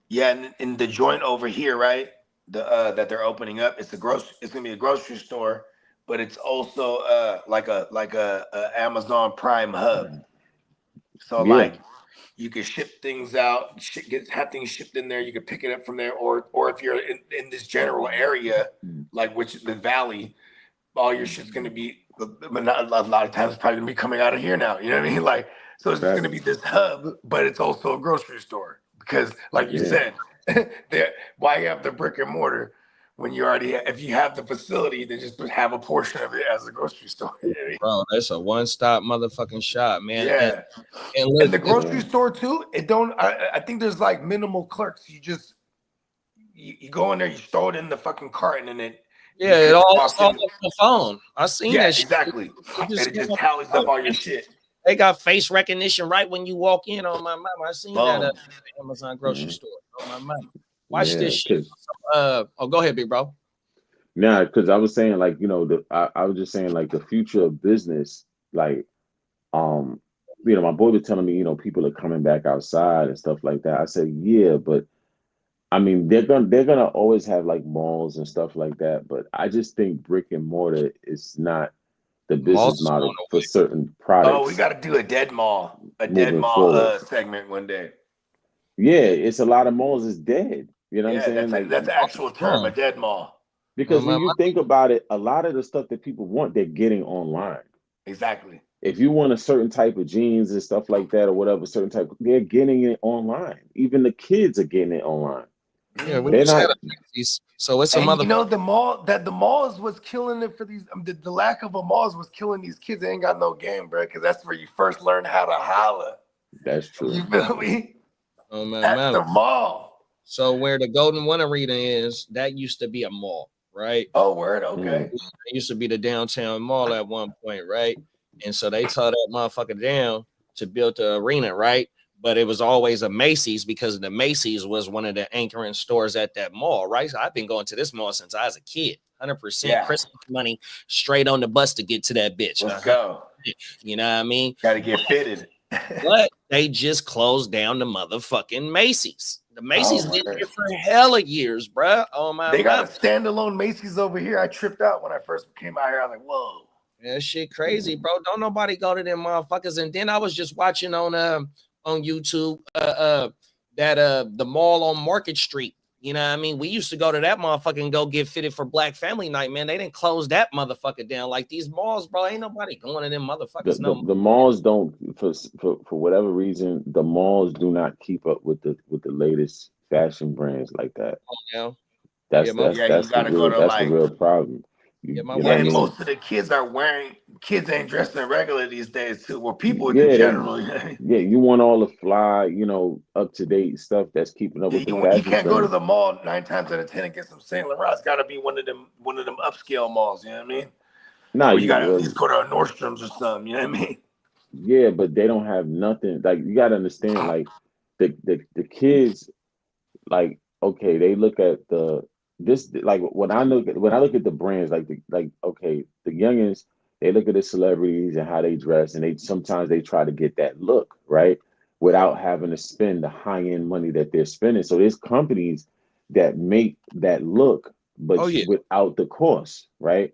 Yeah, and in the joint over here, right? That they're opening up, it's gonna be a grocery store, but it's also like a Amazon Prime hub. So you can ship things out, have things shipped in there. You can pick it up from there, or if you're in this general area, like the Valley, all your shit's gonna be, but not a lot of times it's probably gonna be coming out of here now. You know what I mean? Like, so it's gonna be this hub, but it's also a grocery store, because, like you said, why have the brick and mortar when you already if you have the facility, then just have a portion of it as a grocery store. Bro, that's a one-stop motherfucking shop, man. Yeah, and the grocery store too. I think there's like minimal clerks. You go in there, you throw it in the fucking cart, and then it all on the phone. I seen that shit. Exactly. And it just tallies up all your shit. They got face recognition right when you walk in. On my mama, I seen that at the Amazon grocery store. On my mama, watch this shit. Go ahead, big bro. Nah, because I was saying, like, I was just saying, like, the future of business, like, my boy was telling me, people are coming back outside and stuff like that. I said, yeah, but I mean, they're gonna always have like malls and stuff like that. But I just think brick and mortar is not the business model for certain products. Oh, we got to do a dead mall segment one day. Yeah, it's a lot of malls is dead. You know what I'm saying? That's the actual term, a dead mall. Because when you think about it, a lot of the stuff that people want, they're getting online. Exactly. If you want a certain type of jeans and stuff like that, or whatever, they're getting it online. Even the kids are getting it online. Yeah, we They're just had not. a Macy's, so it's a And mother. you know the malls was killing it for these. The lack of a malls was killing these kids. They ain't got no game, bro. Because that's where you first learn how to holler. That's true. You feel me? Oh man, At the mall. So where the Golden One Arena is, that used to be a mall, right? Oh, word. Okay. It used to be the downtown mall at one point, right? And so they tore that motherfucker down to build the arena, right? But it was always a Macy's because the Macy's was one of the anchoring stores at that mall, right? So I've been going to this mall since I was a kid. 100% Christmas money straight on the bus to get to that bitch. Let's go. You know what I mean? Got to get fitted. But they just closed down the motherfucking Macy's. The Macy's Oh, did word. it for hella years, bruh. Oh my They got God. a standalone Macy's over here. I tripped out when I first came out here. I was like, whoa. That shit crazy, bro. Don't nobody go to them motherfuckers. And then I was just watching on YouTube the mall on Market Street. You know what I mean? We used to go to that motherfucker and go get fitted for Black Family Night, man. They didn't close that motherfucker down. Like these malls, bro. Ain't nobody going to them motherfuckers The malls don't, for whatever reason, the malls do not keep up with the latest fashion brands like that. Yeah. That's you the gotta real, go to that's like. the real problem. You know what I And mean? most of the kids are wearing. Kids ain't dressing regular these days too. Well, people in Yeah, general. yeah, you want all the fly, up to date stuff that's keeping up with the You fashion can't go to trends. the mall 9 times out of 10 and get some Saint Laurent. It's got to be one of them upscale malls. You know what I mean? Nah, Or you got to at least go to a Nordstrom's or something. You know what I mean? yeah, but they don't have nothing. Like you gotta understand, like the kids, like okay, they look at like when I look at the brands, okay, the youngins, they look at the celebrities and how they dress, and they sometimes they try to get that look, right? Without having to spend the high-end money that they're spending. So there's companies that make that look, but without the cost, right?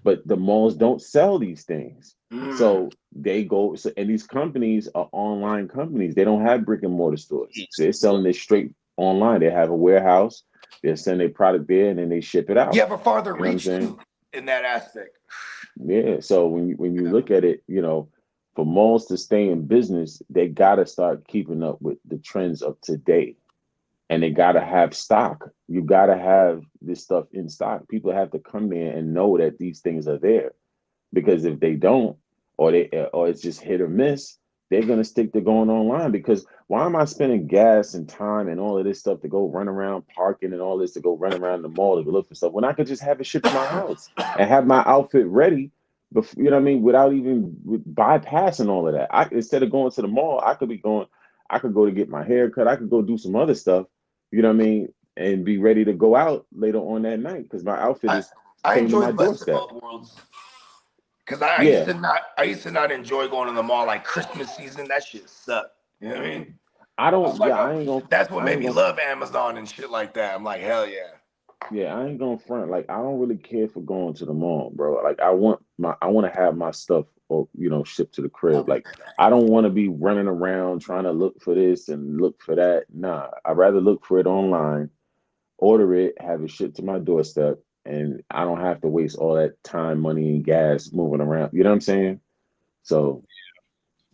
But the malls don't sell these things. So they go, and these companies are online companies. They don't have brick and mortar stores. So they're selling this straight online. They have a warehouse, they send their product there, and then they ship it out. You have a farther You know what I'm reach saying? too in that aspect. Yeah. So when you look at it, for malls to stay in business, they gotta start keeping up with the trends of today. And they gotta have stock. You gotta have this stuff in stock. People have to come there and know that these things are there. Because if they don't, or it's just hit or miss, they're gonna stick to going online. Because why am I spending gas and time and all of this stuff to go run around parking and all this to go run around the mall to go look for stuff when I could just have it shipped to my house and have my outfit ready before, you know what I mean, without even bypassing all of that. Instead of going to the mall, I could go to get my hair cut, I could go do some other stuff, you know what I mean, and be ready to go out later on that night because my outfit is came to my doorstep. Both worlds. Because I used to not enjoy going to the mall like Christmas season. That shit sucked. You know what I mean? I ain't gonna. That's what made me love Amazon and shit like that. I'm like, hell yeah. Yeah, I ain't gonna front. Like, I don't really care for going to the mall, bro. Like, I want to have my stuff, shipped to the crib. Like, I don't want to be running around trying to look for this and look for that. Nah, I'd rather look for it online, order it, have it shipped to my doorstep, and I don't have to waste all that time, money, and gas moving around. You know what I'm saying? So,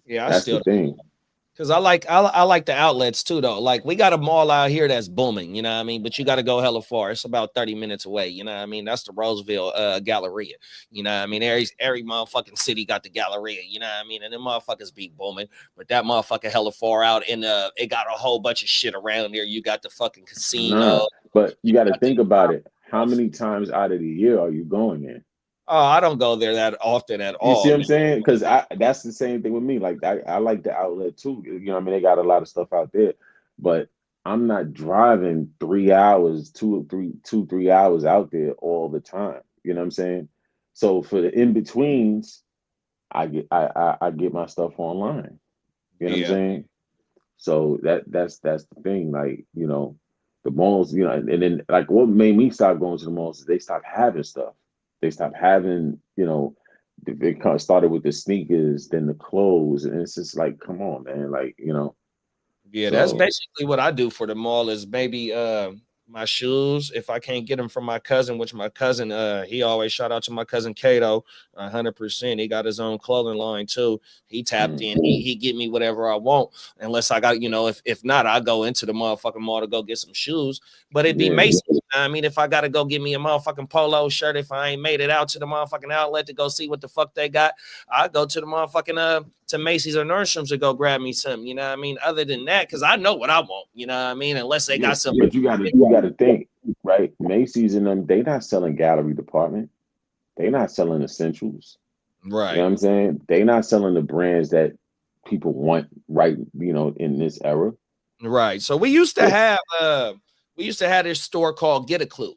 yeah, that's the thing. Because I like the outlets too, though. Like we got a mall out here that's booming, you know what I mean? But you got to go hella far. It's about 30 minutes away, you know what I mean? That's the Roseville Galleria, you know what I mean? Every motherfucking city got the Galleria, you know what I mean? And them motherfuckers be booming, but that motherfucker hella far out, and it got a whole bunch of shit around there. You got the fucking casino. Nah, but you got to think about it. How many times out of the year are you going there? Oh, I don't go there that often at all. You see what I'm saying? Because that's the same thing with me. Like I like the outlet too. You know what I mean? They got a lot of stuff out there, but I'm not driving 3 hours, 3 hours out there all the time. You know what I'm saying? So for the in-betweens, I get my stuff online. You know what I'm saying? So that's the thing. Like, the malls, and then like what made me stop going to the malls is they stopped having stuff. They stopped having, it kind of started with the sneakers, then the clothes, and it's just like, come on, man, like, Yeah, that's basically what I do for the mall is maybe my shoes, if I can't get them from my cousin, which my cousin, he always shout out to my cousin Kato, 100%. He got his own clothing line too. He tapped in. He get me whatever I want, unless I got, if not, I go into the motherfucking mall to go get some shoes. But it'd be Macy's. I mean, if I gotta go get me a motherfucking polo shirt, if I ain't made it out to the motherfucking outlet to go see what the fuck they got, I go to the motherfucking to Macy's or Nordstrom's to go grab me something. You know what I mean? Other than that, because I know what I want. You know what I mean? Unless they got something. But you gotta think, right? Macy's and them, they not selling gallery department. They not selling essentials. Right. You know what I'm saying? They not selling the brands that people want right, in this era. Right. So we used to have this store called Get a Clue.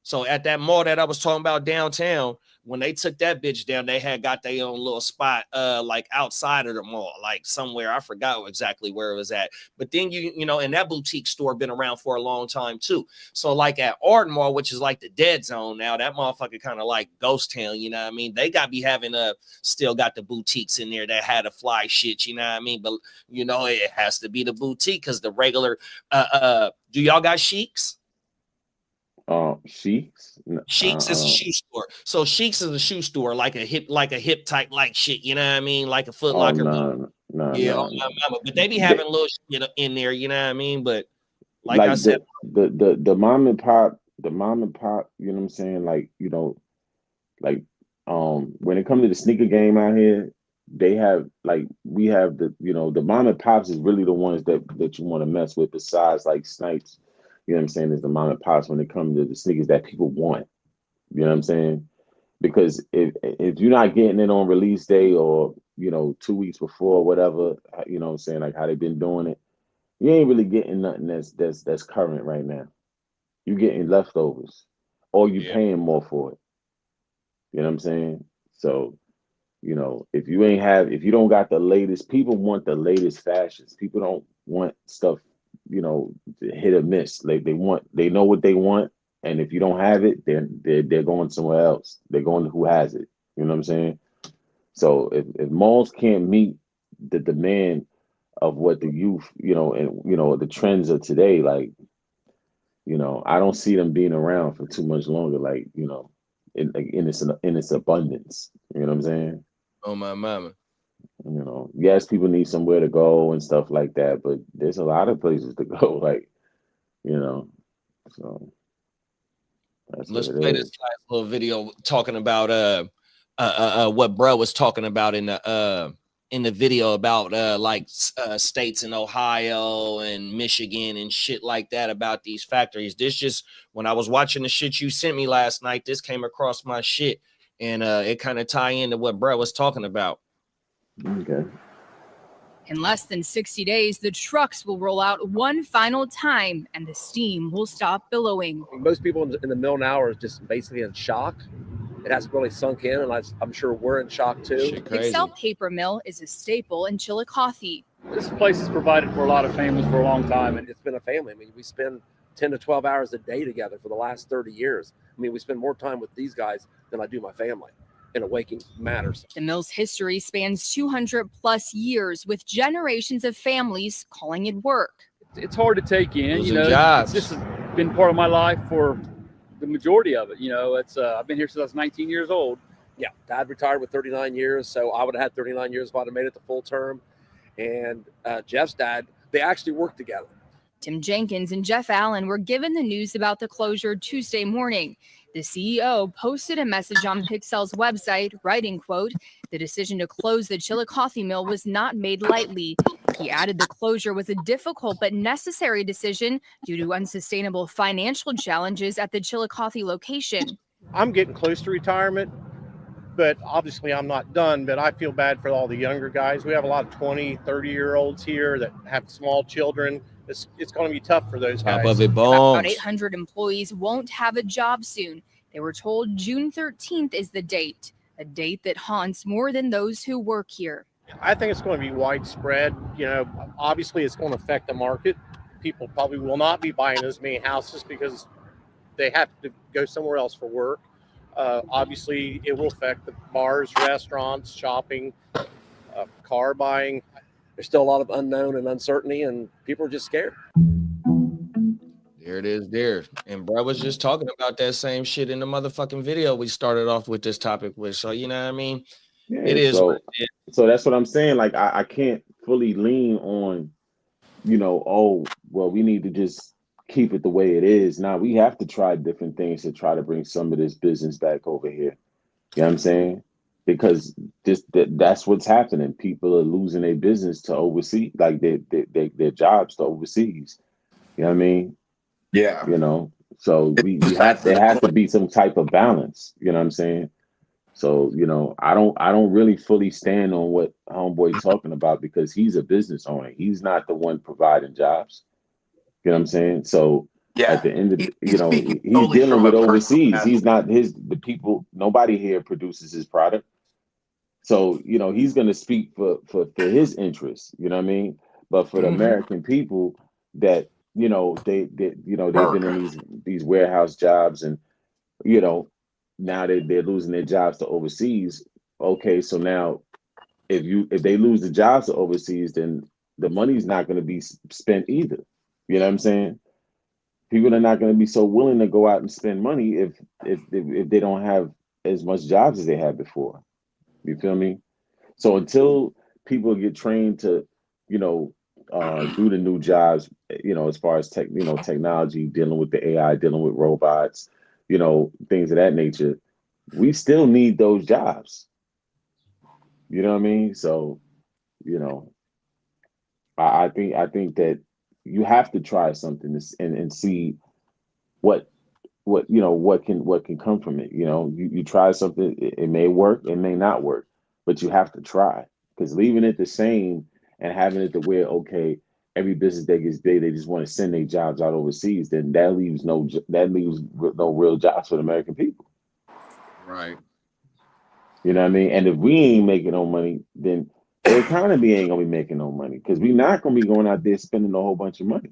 So at that mall that I was talking about downtown, when they took that bitch down, they had got their own little spot like outside of the mall, like somewhere. I forgot exactly where it was at. But then and that boutique store been around for a long time too. So like at Arden Mall, which is like the dead zone now, that motherfucker kind of like ghost town, you know what I mean? They be having still got the boutiques in there that had a fly shit, you know what I mean? But it has to be the boutique because the regular do y'all got Chics? Chics? Chics is a shoe store. So Chics is a shoe store, like a hip type like shit, you know what I mean? Like a Foot Locker. No. But they be having little shit in there, you know what I mean? But like I said, the mom and pop, you know what I'm saying? When it comes to the sneaker game out here, we have the mom and pops is really the ones that you want to mess with, besides like Snipes. You know what I'm saying? Is the mom and pops when it comes to the sneakers that people want. You know what I'm saying? Because if you're not getting it on release day or 2 weeks before, whatever, you know what I'm saying, like how they've been doing it, you ain't really getting nothing that's current right now. You're getting leftovers, or you're paying more for it. You know what I'm saying? So, if you don't got the latest, people want the latest fashions. People don't want stuff, hit or miss. They know what they want, and if you don't have it, they're going somewhere else. They're going to who has it. You know what I'm saying? So if malls can't meet the demand of what the youth, the trends of today, like, I don't see them being around for too much longer. Like, in its abundance. You know what I'm saying? Oh my mama. Yes, people need somewhere to go and stuff like that, but there's a lot of places to go. Like, so let's play this last little video talking about what bro was talking about in the video about states in Ohio and Michigan and shit like that about these factories. This just, when I was watching the shit you sent me last night, this came across my shit, and it kind of tie into what bro was talking about. Okay. In less than 60 days, the trucks will roll out one final time and the steam will stop billowing. Most people in the mill now are just basically in shock. It hasn't really sunk in, and I'm sure we're in shock too. Excel Paper Mill is a staple in Chillicothe. This place has provided for a lot of families for a long time. And it's been a family. I mean, we spend 10 to 12 hours a day together for the last 30 years. I mean, we spend more time with these guys than I do my family in a waking manner. The mill's history spans 200 plus years, with generations of families calling it work. It's hard to take in, jobs. This has been part of my life for the majority of it. It's I've been here since I was 19 years old. Yeah, Dad retired with 39 years, so I would have had 39 years if I'd have made it to full term. And Jeff's dad, they actually worked together. Tim Jenkins and Jeff Allen were given the news about the closure Tuesday morning. The CEO posted a message on Pixel's website, writing, quote, "The decision to close the Chillicothe mill was not made lightly." He added the closure was a difficult but necessary decision due to unsustainable financial challenges at the Chillicothe location. I'm getting close to retirement, but obviously I'm not done, but I feel bad for all the younger guys. We have a lot of 20, 30-year-olds here that have small children. It's going to be tough for those guys. About 800 employees won't have a job soon. They were told June 13th is the date, a date that haunts more than those who work here. I think it's going to be widespread. Obviously it's going to affect the market. People probably will not be buying as many houses because they have to go somewhere else for work. Obviously it will affect the bars, restaurants, shopping, car buying. There's still a lot of unknown and uncertainty, and people are just scared. There it is there. And bro was just talking about that same shit in the motherfucking video we started off with this topic with. So, you know what I mean? Yeah, It is. So that's what I'm saying. Like, I can't fully lean on, oh, well, we need to just keep it the way it is. Now we have to try different things to try to bring some of this business back over here. You know what I'm saying? Because that's what's happening. People are losing their business to overseas, like their jobs to overseas. You know what I mean? Yeah. So there has to be some type of balance. You know what I'm saying? So, I don't really fully stand on what Homeboy talking about, because he's a business owner. He's not the one providing jobs. You know what I'm saying? So at the end of he's dealing with overseas. He's not the people, nobody here produces his product. So, he's going to speak for his interests, you know what I mean? But for the American people that, they've been in these warehouse jobs, and, now they're losing their jobs to overseas. Okay, so now if they lose the jobs to overseas, then the money's not going to be spent either. You know what I'm saying? People are not going to be so willing to go out and spend money if they don't have as much jobs as they had before. You feel me? So until people get trained to, do the new jobs, as far as technology, dealing with the AI, dealing with robots, things of that nature, we still need those jobs. You know what I mean? So, I think that you have to try something and see what can come from it. You try something, it may work, it may not work, but you have to try, because leaving it the same and having it to where, okay, every business that gets big, they just want to send their jobs out overseas, then that leaves no real jobs for the American people. Right. You know what I mean? And if we ain't making no money, then the economy ain't gonna be making no money, because we're not gonna be going out there spending a whole bunch of money.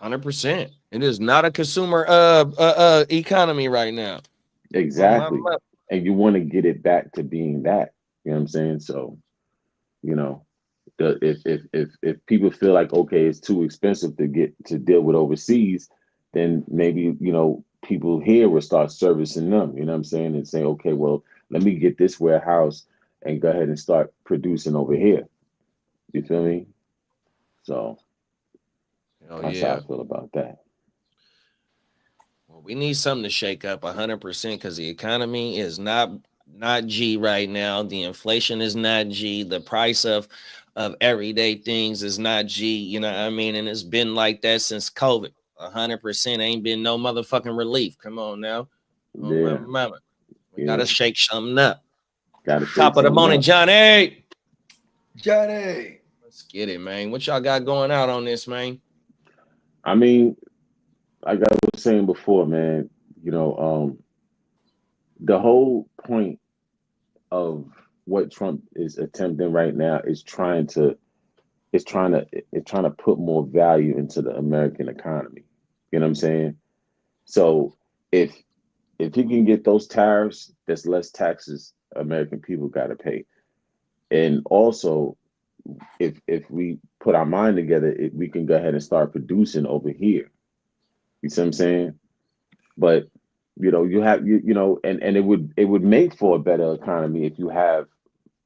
100%. It is not a consumer economy right now. Exactly. And you want to get it back to being that. You know what I'm saying? So, if people feel like, okay, it's too expensive to deal with overseas, then maybe, people here will start servicing them, you know what I'm saying? And say, okay, well, let me get this warehouse and go ahead and start producing over here. You feel me? So that's how I feel about that. Well, we need something to shake up 100%, because the economy is not G right now. The inflation is not G. The price of everyday things is not G. You know what I mean? And it's been like that since COVID. 100% ain't been no motherfucking relief. Come on now. Yeah. Mama. We gotta shake something up. Gotta Top of the morning, Johnny. Johnny. Let's get it, man. What y'all got going out on this, man? I mean, like I was saying before, man, the whole point of what Trump is attempting right now is trying to put more value into the American economy. You know what I'm saying? So if he can get those tariffs, that's less taxes American people got to pay. And also, if we put our mind together, we can go ahead and start producing over here. You see what I'm saying? But you have and it would make for a better economy if you have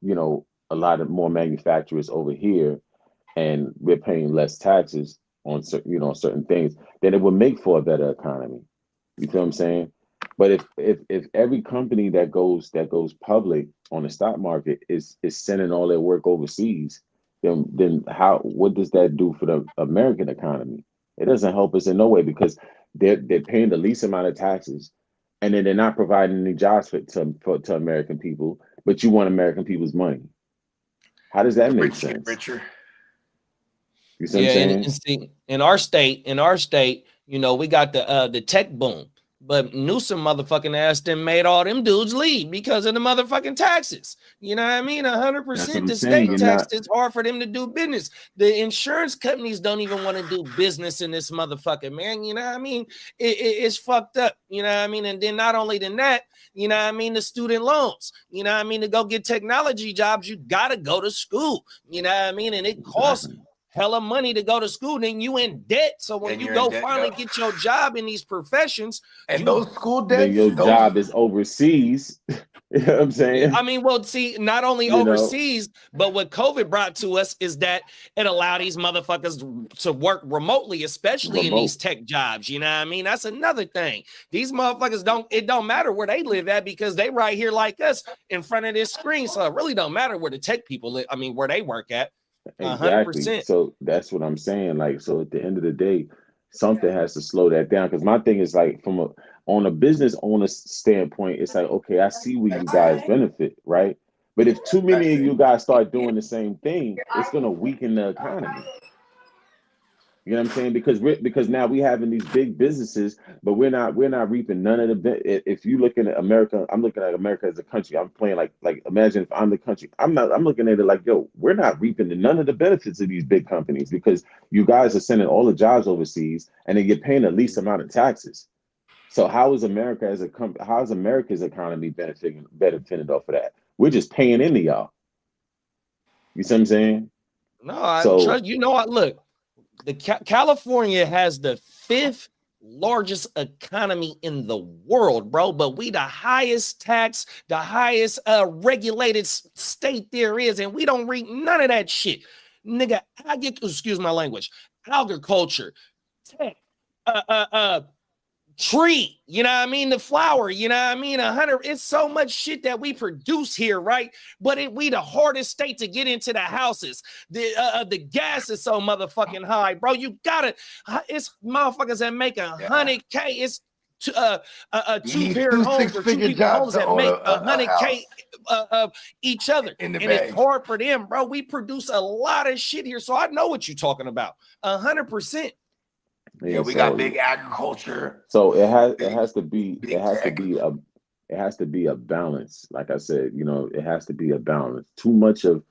a lot of more manufacturers over here, and we're paying less taxes on certain things. Then it would make for a better economy. You feel what I'm saying? But if every company that goes public on the stock market is sending all their work overseas, then what does that do for the American economy? It doesn't help us in no way, because they're paying the least amount of taxes, and then they're not providing any jobs to American people, but you want American people's money. How does that make sense? Richer. You see what I'm saying? And see, in our state, we got the tech boom, but Newsom motherfucking ass then made all them dudes leave because of the motherfucking taxes. You know what I mean? 100% the state tax is hard for them to do business. The insurance companies don't even want to do business in this motherfucker, man. You know what I mean? It's fucked up. You know what I mean? And then not only than that, you know what I mean, the student loans. You know what I mean? To go get technology jobs, you gotta go to school. You know what I mean? And it costs hella money to go to school, then you in debt. So when And you you're go in debt, finally yeah. get your job in these professions, And those school Then debts, your those job is overseas. You know what I'm saying? I mean, well, see, not only You know? overseas, but what COVID brought to us is that it allowed these motherfuckers to work remotely, especially in these tech jobs. You know what I mean? That's another thing. These motherfuckers it don't matter where they live at because they right here like us in front of this screen. So it really don't matter where the tech people live. I mean, where they work at. Exactly. 100%. So that's what I'm saying. Like, so at the end of the day, something has to slow that down. Because my thing is like, on a business owner standpoint, it's like, okay, I see where you guys benefit, right? But if too many of you guys start doing the same thing, it's gonna weaken the economy. You know what I'm saying? Because now we having these big businesses, but we're not reaping none of the. If you looking at America, I'm looking at America as a country. I'm playing like imagine if I'm the country. I'm looking at it like, yo, we're not reaping none of the benefits of these big companies because you guys are sending all the jobs overseas and then you're paying the least amount of taxes. So how is America's economy benefiting off of that? We're just paying into y'all. You see what I'm saying? No, I trust you. Know what? Look. California has the 5th largest economy in the world, bro. But we the highest tax, the highest regulated state there is, and we don't read none of that shit, nigga. Excuse my language. Agriculture, tech, tree, you know what I mean? The flower, you know what I mean? 100. It's so much shit that we produce here, right? But we the hardest state to get into the houses. The gas is so motherfucking high, bro. You gotta. It's motherfuckers that make 100K. It's two-parent homes or two people homes that make 100K each other, and it's hard for them, bro. We produce a lot of shit here, so I know what you're talking about. 100%. Yeah, we got big agriculture. So it has to be a balance. Like I said, you know, it has to be a balance. Too much of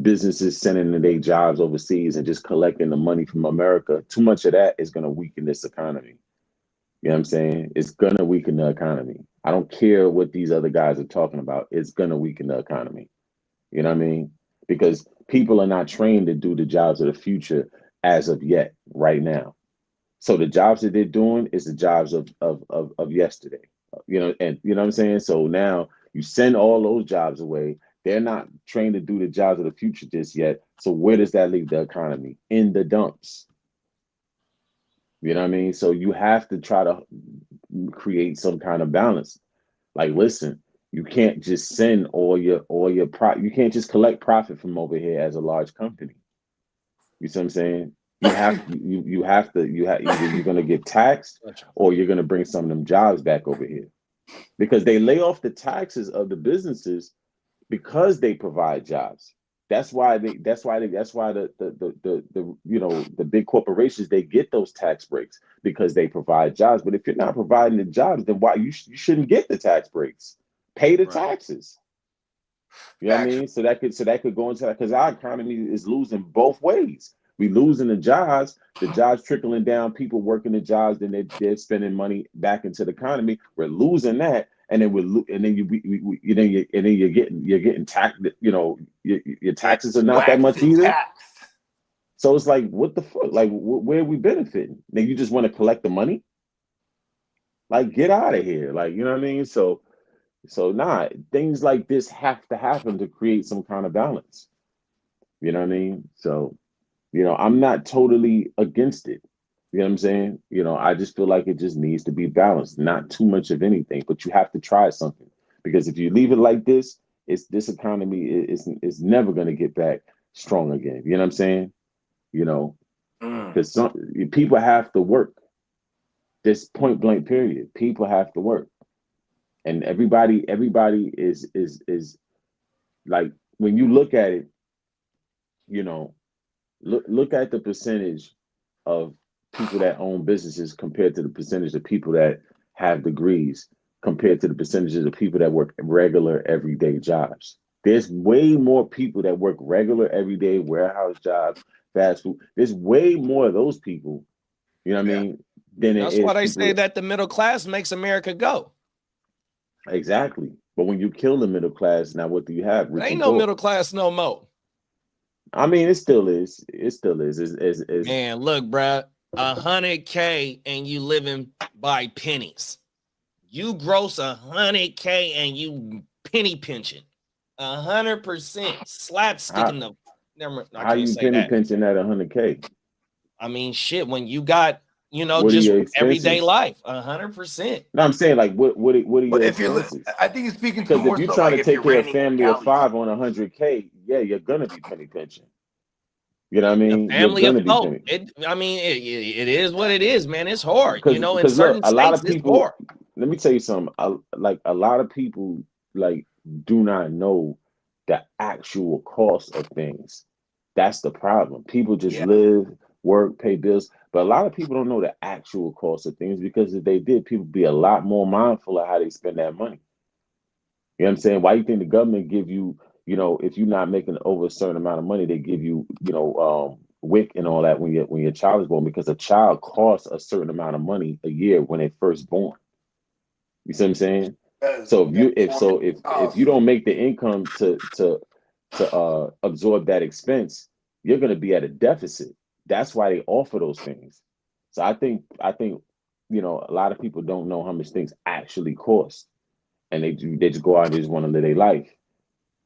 businesses sending their jobs overseas and just collecting the money from America, too much of that is going to weaken this economy. You know what I'm saying? It's going to weaken the economy. I don't care what these other guys are talking about. It's going to weaken the economy. You know what I mean? Because people are not trained to do the jobs of the future as of yet, right now. So the jobs that they're doing is the jobs of yesterday, you know, and you know what I'm saying? So now you send all those jobs away. They're not trained to do the jobs of the future just yet. So where does that leave the economy? In the dumps. You know what I mean? So you have to try to create some kind of balance. Like, listen, you can't just send all your you can't just collect profit from over here as a large company. You see what I'm saying? Either you're gonna get taxed or you're gonna bring some of them jobs back over here. Because they lay off the taxes of the businesses because they provide jobs. That's why the you know, the big corporations, they get those tax breaks because they provide jobs. But if you're not providing the jobs, then why you shouldn't get the tax breaks? Pay the taxes. You know what I mean? So that could go into that, because our economy is losing both ways. We losing the jobs trickling down, people working the jobs, then they're spending money back into the economy. We're losing that, and then you're getting taxed. You know, your taxes are not that much either. So it's like, what the fuck? Like, where are we benefiting? Then you just want to collect the money? Like, get out of here! Like, you know what I mean? So nah, things like this have to happen to create some kind of balance. You know what I mean? So, you know, I'm not totally against it. You know what I'm saying? You know, I just feel like it just needs to be balanced, not too much of anything, but you have to try something. Because if you leave it like this economy is never going to get back strong again. You know what I'm saying? You know, because people have to work. This point blank period. People have to work. And everybody is like, when you look at it, you know, look at the percentage of people that own businesses compared to the percentage of people that have degrees, compared to the percentages of people that work regular everyday jobs. There's way more people that work regular everyday warehouse jobs, fast food. There's way more of those people, you know what I mean? That's why they say that the middle class makes America go. Exactly. But when you kill the middle class, now what do you have? There ain't no middle class no more. I mean, it still is. It still is. Man, look, bruh, $100K and you living by pennies. You gross $100K and you penny pinching 100%. Slapsticking the. How you penny pinching at $100K? I mean, shit. When you got, What just are your everyday expenses? life, 100%. No, I'm saying like what are your expenses? I think it's speaking to Because more if you're so trying like to if you're take care of a renting family of Cali. 5 on $100K, yeah, you're gonna be penny pinching. You know what I mean? Family You're of gonna be it is what it is, man. It's hard, in because certain look, a lot states, of it's people. hard. Let me tell you something. Like a lot of people like do not know the actual cost of things. That's the problem. People just live, work, pay bills, but a lot of people don't know the actual cost of things because if they did, people would be a lot more mindful of how they spend that money. You know what I'm saying? Why you think the government give you, if you're not making over a certain amount of money, they give you, WIC and all that when your child is born, because a child costs a certain amount of money a year when they're first born. You see what I'm saying? So if you don't make the income to absorb that expense, you're going to be at a deficit. That's why they offer those things. So I think a lot of people don't know how much things actually cost, and they just go out and just want to live their life.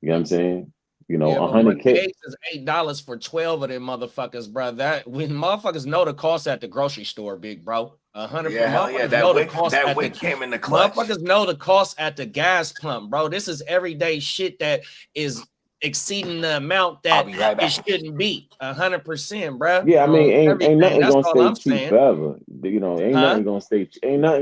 You know what I'm saying? But 100K. Money is $8 for 12 of them motherfuckers, bro. That when motherfuckers know the cost at the grocery store, big bro. 100. That wick came in the clutch. Motherfuckers know the cost at the gas pump, bro. This is everyday shit that is exceeding the amount that it shouldn't be. 100%, bro. Yeah, I mean, ain't nothing That's gonna all stay I'm cheap saying. forever. Ain't nothing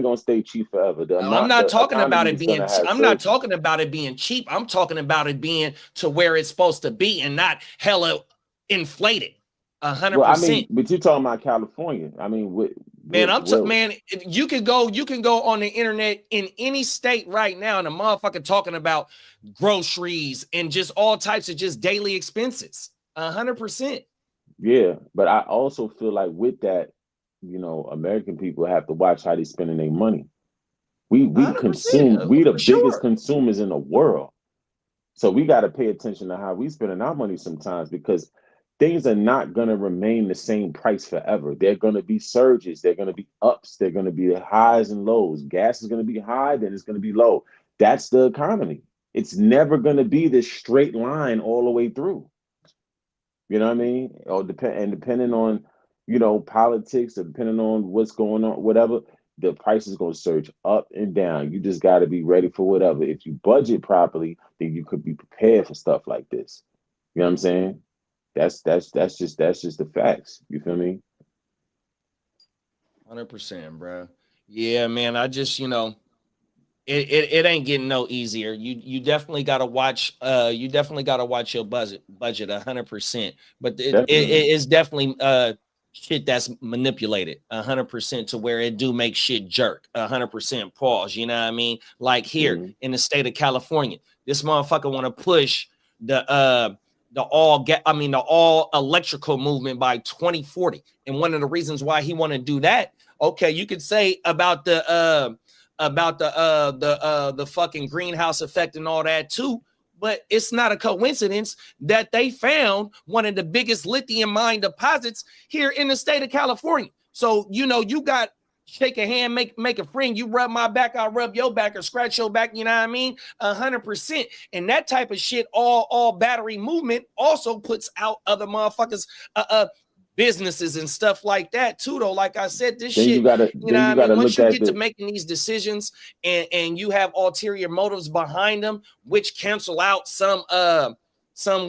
gonna stay cheap forever. I'm not talking about it being. I'm not surges. talking about it being cheap. I'm talking about it being to where it's supposed to be and not hella inflated. 100%. Well, I mean, but you're talking about California. I mean, man, you can go on the internet in any state right now, and a motherfucker talking about groceries and just all types of just daily expenses. 100%. Yeah, but I also feel like with that, American people have to watch how they spending their money. We consume. We the biggest consumers in the world, so we got to pay attention to how we spending our money sometimes, because things are not going to remain the same price forever. They're going to be surges. They're going to be ups. They're going to be the highs and lows. Gas is going to be high, then it's going to be low. That's the economy. It's never going to be this straight line all the way through. You know what I mean? Or depending on, politics, or depending on what's going on, whatever, the price is going to surge up and down. You just got to be ready for whatever. If you budget properly, then you could be prepared for stuff like this. You know what I'm saying? That's just the facts. You feel me? 100%, bro. Yeah, man. I just, it ain't getting no easier. You definitely gotta watch. You definitely gotta watch your budget 100%. But it is definitely shit that's manipulated 100% to where it do make shit jerk 100%. Pause. You know what I mean? Like here in the state of California, this motherfucker want to push the all electrical movement by 2040. And one of the reasons why he want to do that, okay, you could say about the fucking greenhouse effect and all that too, but it's not a coincidence that they found one of the biggest lithium mine deposits here in the state of California. So you got shake a hand, make a friend. You rub my back, I'll rub your back, or scratch your back. You know what I mean? 100%. And that type of shit, all battery movement also puts out other motherfuckers, businesses and stuff like that too. Though, like I said, this then shit, you gotta once you look get to making these decisions and you have ulterior motives behind them, which cancel out some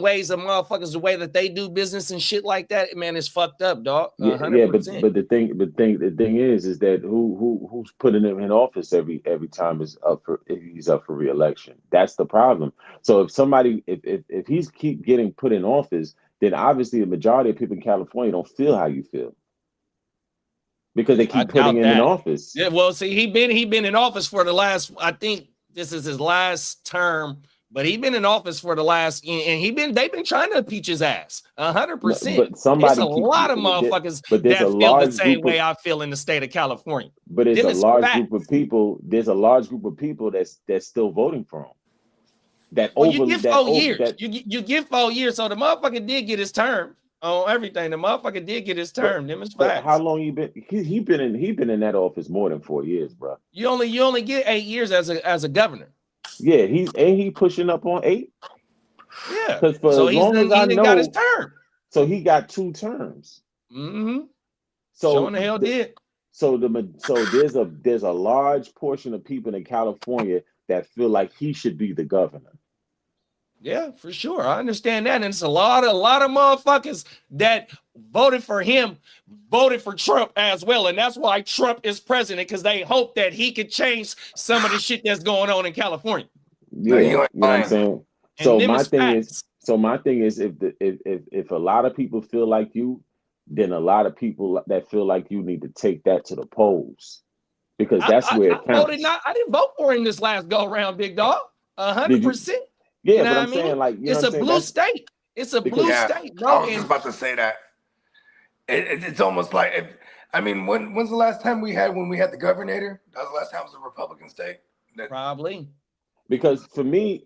ways of motherfuckers, the way that they do business and shit like that, man, it's fucked up, dog. 100%. But the thing is that who's putting him in office every time he's up for re-election? That's the problem. So if he's keep getting put in office, then obviously the majority of people in California don't feel how you feel, because they keep putting him in office. Yeah, well, see, he been in office for the last, I think this is his last term. But he's been in office for the last, and they've been trying to impeach his ass 100%. But somebody, it's a lot of motherfuckers that feel the same way I feel in the state of California. But it's a large group of people. There's a large group of people that's still voting for him. You get 4 years. You get 4 years. So the motherfucker did get his term on everything. The motherfucker did get his term. Them is facts. How long you been? He been in that office more than 4 years, bro. You only get 8 years as a governor. Yeah, he pushing up on 8. Yeah, because for as long as I know, got his term. So he got 2 terms. Mm-hmm. So Sure in the hell did. So there's a large portion of people in California that feel like he should be the governor. Yeah, for sure. I understand that. And it's a lot of motherfuckers that voted for him, voted for Trump as well. And that's why Trump is president, because they hope that he could change some of the shit that's going on in California. Yeah, you know what I'm saying? So my thing is if a lot of people feel like you, then a lot of people that feel like you need to take that to the polls, because that's where it counts. I didn't vote for him this last go around, big dog. 100%. Yeah, you know but I'm saying, like, it's a blue state. It's a blue state, bro. I was just about to say that. It's almost like, when's the last time we had the governor? That was the last time it was a Republican state. Probably. Because for me,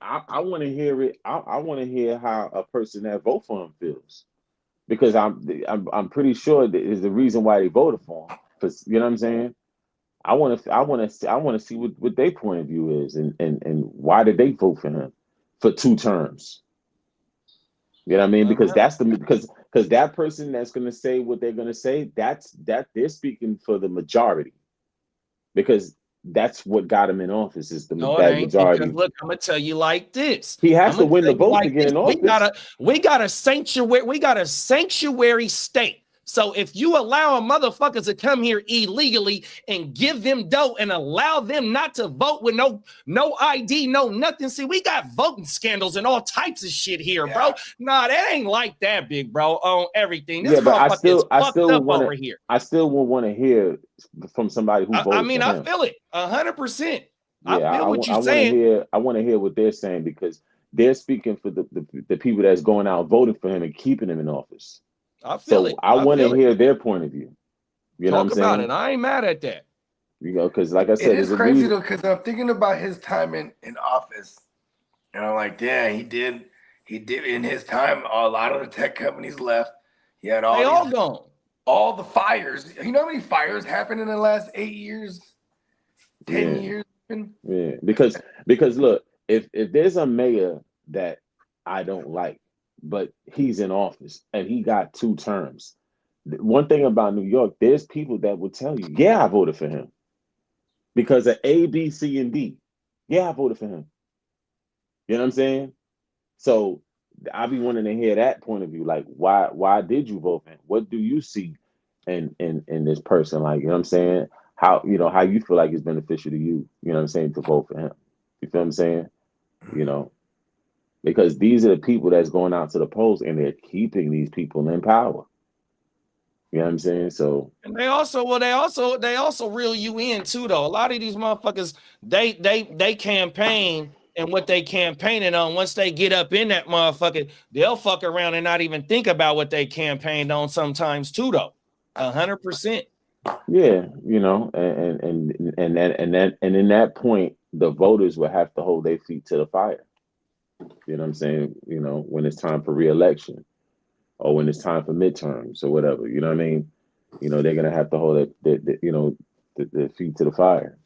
I want to hear it. I want to hear how a person that vote for him feels, because I'm pretty sure that is the reason why they voted for him. Because you know what I'm saying. I want to see what their point of view is, and why did they vote for him for 2 terms? You know what I mean? Because because that person that's going to say what they're going to say, that they're speaking for the majority, because that's what got him in office, is that majority. Because look, I'm gonna tell you like this. He has to win the vote to get in office. We got a sanctuary state. So if you allow motherfuckers to come here illegally and give them dough and allow them not to vote with no ID, no nothing. See, we got voting scandals and all types of shit here, bro. Nah, that ain't like that, big bro, on everything. This but I still over here. I still would want to hear from somebody who voted for him. I feel it 100%. I feel what you're saying. I want to hear what they're saying, because they're speaking for the people that's going out voting for him and keeping him in office. I feel it. I want to hear their point of view. You know what I'm saying? About it. I ain't mad at that. You know, because like I said, it's crazy though, because I'm thinking about his time in office, and I'm like, yeah, he did in his time. A lot of the tech companies left. He had all gone. All the fires. You know how many fires happened in the last 8 years, 10 years? Yeah, because look, if there's a mayor that I don't like, but he's in office and he got 2 terms. One thing about New York, there's people that will tell you, yeah, I voted for him because of A, B, C, and D. Yeah, I voted for him. You know what I'm saying? So I be wanting to hear that point of view. Like, why did you vote for him? What do you see in this person? Like, you know what I'm saying? How you feel like it's beneficial to you, you know what I'm saying, to vote for him. You feel what I'm saying? You know, because these are the people that's going out to the polls and they're keeping these people in power. You know what I'm saying? So, and they also reel you in too, though. A lot of these motherfuckers, they campaign, and what they campaigning on, once they get up in that motherfucker, they'll fuck around and not even think about what they campaigned on sometimes too, though. 100%. Yeah, you know, and in that point, the voters will have to hold their feet to the fire. You know what I'm saying? You know, when it's time for re-election or when it's time for midterms or whatever, you know what I mean? You know, they're going to have to hold their feet to the fire.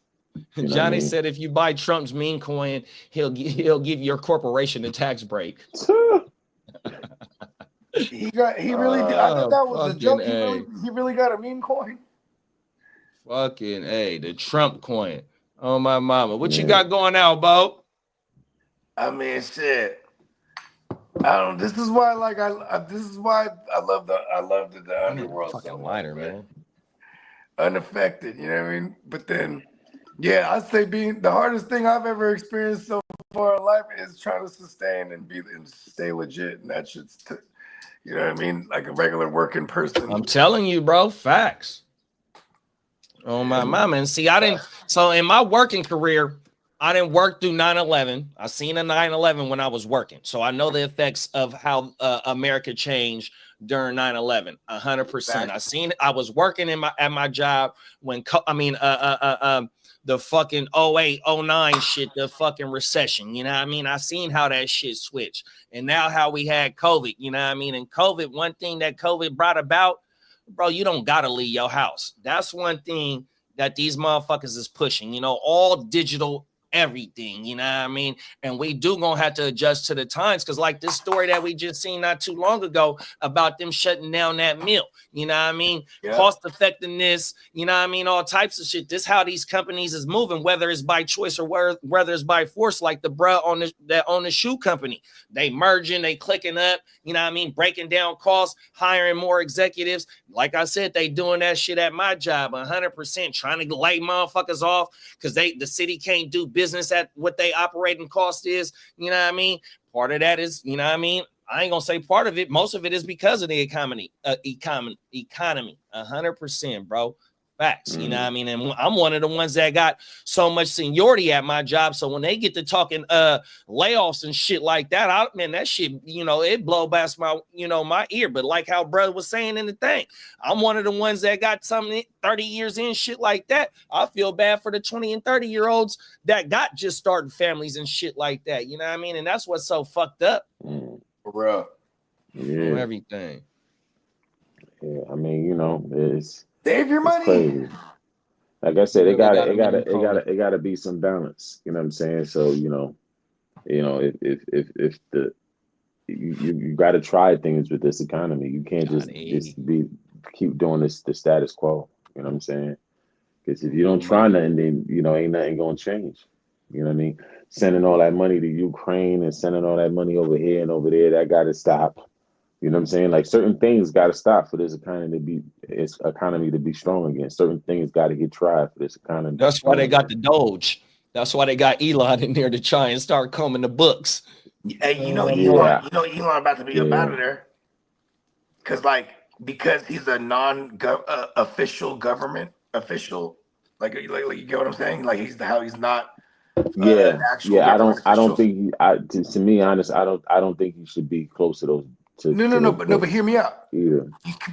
You know Johnny said if you buy Trump's meme coin, he'll give your corporation a tax break. He really did. I thought that was a joke. He really got a meme coin. Fucking A, the Trump coin. Oh my mama. What you got going out, Bo? I mean, shit. I don't. This is why, this is why I love the underworld. Fucking liner, man. Unaffected, you know what I mean? But then, yeah, I'd say being the hardest thing I've ever experienced so far in life is trying to sustain and stay legit, and that shit's, you know what I mean, like a regular working person. I'm telling you, bro, facts. Oh my mama. And see, so in my working career, I didn't work through 9/11. I seen a 9/11 when I was working. So I know the effects of how America changed during 9/11. 100%. I seen it. I was working at my job when the fucking 08, 09 shit, the fucking recession. You know what I mean? I seen how that shit switched. And now how we had COVID, you know what I mean? And COVID, one thing that COVID brought about, bro, you don't gotta leave your house. That's one thing that these motherfuckers is pushing, you know, all digital everything, you know what I mean? And we do gonna have to adjust to the times, because like this story that we just seen not too long ago about them shutting down that mill, you know what I mean? Yeah. Cost effectiveness, you know what I mean? All types of shit. This how these companies is moving, whether it's by choice or whether it's by force, like the bruh on the shoe company. They merging, they clicking up, you know what I mean? Breaking down costs, hiring more executives. Like I said, they doing that shit at my job 100%, trying to lay motherfuckers off because the city can't do business at what they operating cost is. You know what I mean? Part of that is, you know what I mean? I ain't gonna say part of it. Most of it is because of the economy. 100%, bro. Facts. You know what I mean? And I'm one of the ones that got so much seniority at my job. So when they get to talking layoffs and shit like that, man, that shit, you know, it blow past my, you know, my ear. But like how brother was saying in the thing, I'm one of the ones that got something 30 years in, shit like that. I feel bad for the 20 and 30-year-olds that got just starting families and shit like that. You know what I mean? And that's what's so fucked up. For real. Yeah. Everything. Yeah, I mean, you know, it's save your money. Crazy. Like I said, it gotta be some balance. You know what I'm saying? So, you know, if you gotta try things with this economy. You can't just keep doing the status quo. You know what I'm saying? Because if you don't try nothing, then you know ain't nothing gonna change. You know what I mean? Sending all that money to Ukraine and sending all that money over here and over there, that gotta stop. You know what I'm saying? Like certain things got to stop for this economy to be strong again. Certain things got to get tried for this economy. That's why they got the Doge. That's why they got Elon in there to try and start combing the books. Hey, you know, Elon about to be up out of there, because he's a non-official government official. Like you get what I'm saying? Like he's not. I don't think to me honest, I don't think he should be close to those. But hear me out. Yeah.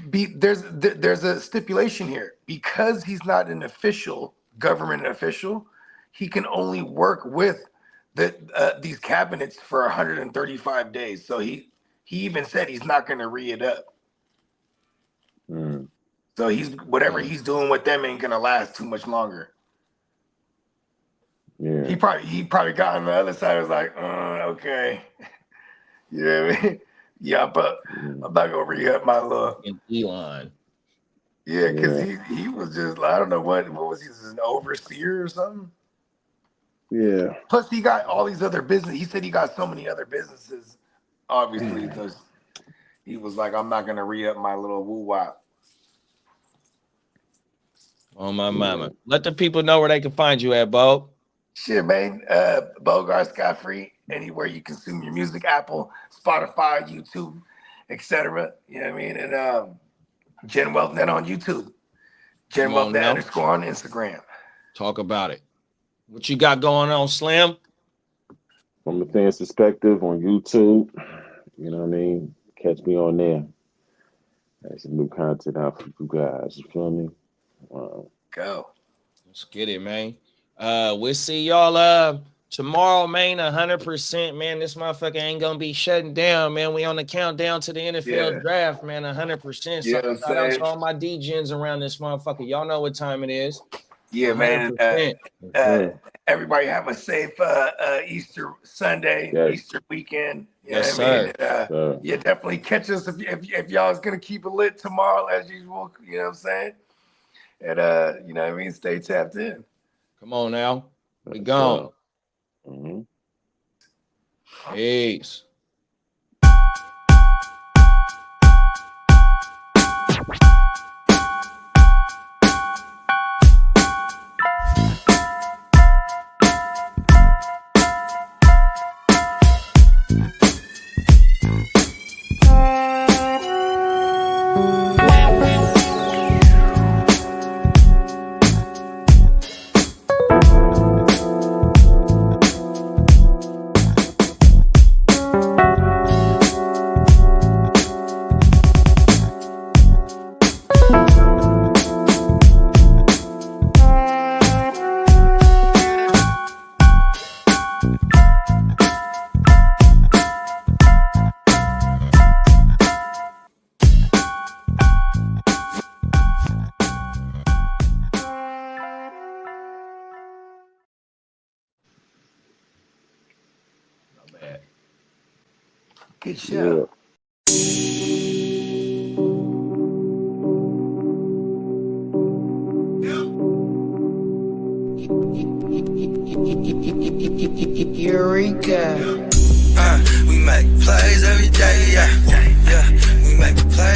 There's a stipulation here. Because he's not an official government official, he can only work with these cabinets for 135 days. So he even said he's not going to re it up. So whatever he's doing with them ain't going to last too much longer. Yeah. He probably got on the other side. Was like, okay, you know what I mean? Yeah, but I'm not gonna re-up my little Elon. Yeah, because he was just, I don't know what was he, an overseer or something? Yeah. Plus he got all these other business. He said he got so many other businesses. Obviously, because he was like, I'm not gonna re-up my little woo-wop. Oh my mama. Let the people know where they can find you at, Bo. Shit, man. Bogard Scot-Free, anywhere you consume your music, Apple, Spotify, YouTube, etc. You know what I mean? And Gen Wealth Net on YouTube. Gen Wealth Net _ on Instagram. Talk about it. What you got going on, Slim? From a fan's perspective on YouTube, you know what I mean? Catch me on there. There's some new content out for you guys. You feel me? Go. Let's get it, man. We'll see y'all tomorrow, man. 100%, man. This motherfucker ain't gonna be shutting down, man. We on the countdown to the NFL draft, man. 100%. So shout out to all my DJs around this motherfucker. Y'all know what time it is. Yeah, man. Everybody have a safe Easter Sunday, Easter weekend. You know what I mean? Yeah, definitely catch us if y'all is gonna keep it lit tomorrow as usual. You know what I'm saying? And you know what I mean? Stay tapped in. Come on now. We gone. Peace. Good show. Eureka. We make plays every day, yeah. We make plays